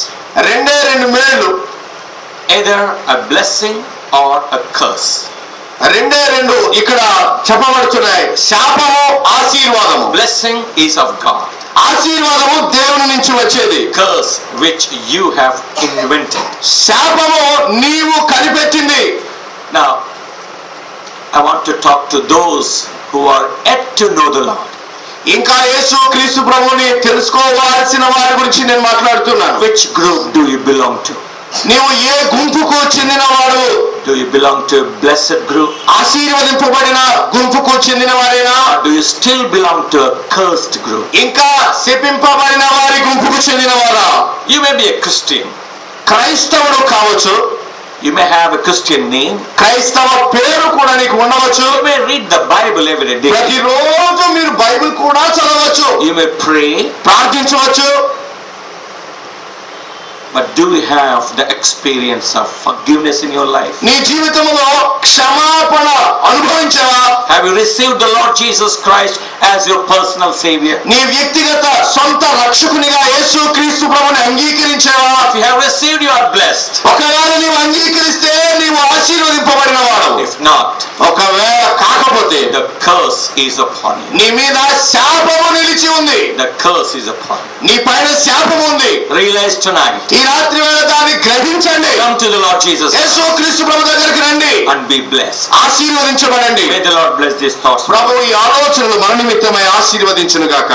రెండే రెండు మేళ్ళు, Either a blessing or a curse. రెండే రెండు ఇక్కడ చెప్పబడుతున్నాయి, శాపము, ఆశీర్వాదము. Blessing is of God. ఆశీర్వాదము దేవుని నుంచి వచ్చేది. Curse which you have invented. శాపము నీవు కనిపెట్టింది. Now, I want to talk to those who are yet to know the Lord. ఇంకా యేసు క్రీస్తు ప్రభువుని తెలుసుకోవాల్సిన వారి గురించి నేను మాట్లాడుతున్నాను. Which group do you belong to? నీవు ఏ గుంపుకు చెందినవాడు? Do you belong to a blessed group? ఆశీర్వదింపబడిన గుంపుకు చెందినవారేనా? Or do you still belong to a cursed group? ఇంకా శపింపబడిన వారి గుంపుకు చెందినవారా? You may be a Christian. క్రైస్తవుడు కావచ్చు. You may have a Christian name. క్రైస్తవ పేరు కూడా నీకు ఉండవచ్చు. You may read the Bible every day. ప్రతిరోజు మీరు బైబిల్ కూడా చదవచ్చు. You may pray. ప్రార్థించవచ్చు. But do you have the experience of forgiveness in your life? నీ జీవితంలో క్షమాపణ అనుభవించావా? Have you received the Lord Jesus Christ as your personal savior? నీ వ్యక్తిగత సొంత రక్షకునిగా యేసు క్రీస్తు ప్రభువుని అంగీకరించావా? If you have received, you are blessed. ఒకవేళ నీవు అంగీకరిస్తే నీవు ఆశీర్వదింపబడినవాడు. If not, ఒకవేళ కాకపోతే the curse is upon you. నీ మీద శాపము నిలిచి ఉంది. The curse is upon you. నీ పైన శాపము ఉంది. Realize tonight. ఈ రాత్రి వేళ దాన్ని గ్రహించండి. Come to the Lord Jesus యేసు క్రీస్తు ప్రభు దగ్గరికి రండి and be blessed. ఆశీర్వదించబడండి. May the Lord bless these thoughts. ప్రభు ఈ ఆలోచనలు మన నిమిత్తమై ఆశీర్వదించును గాక.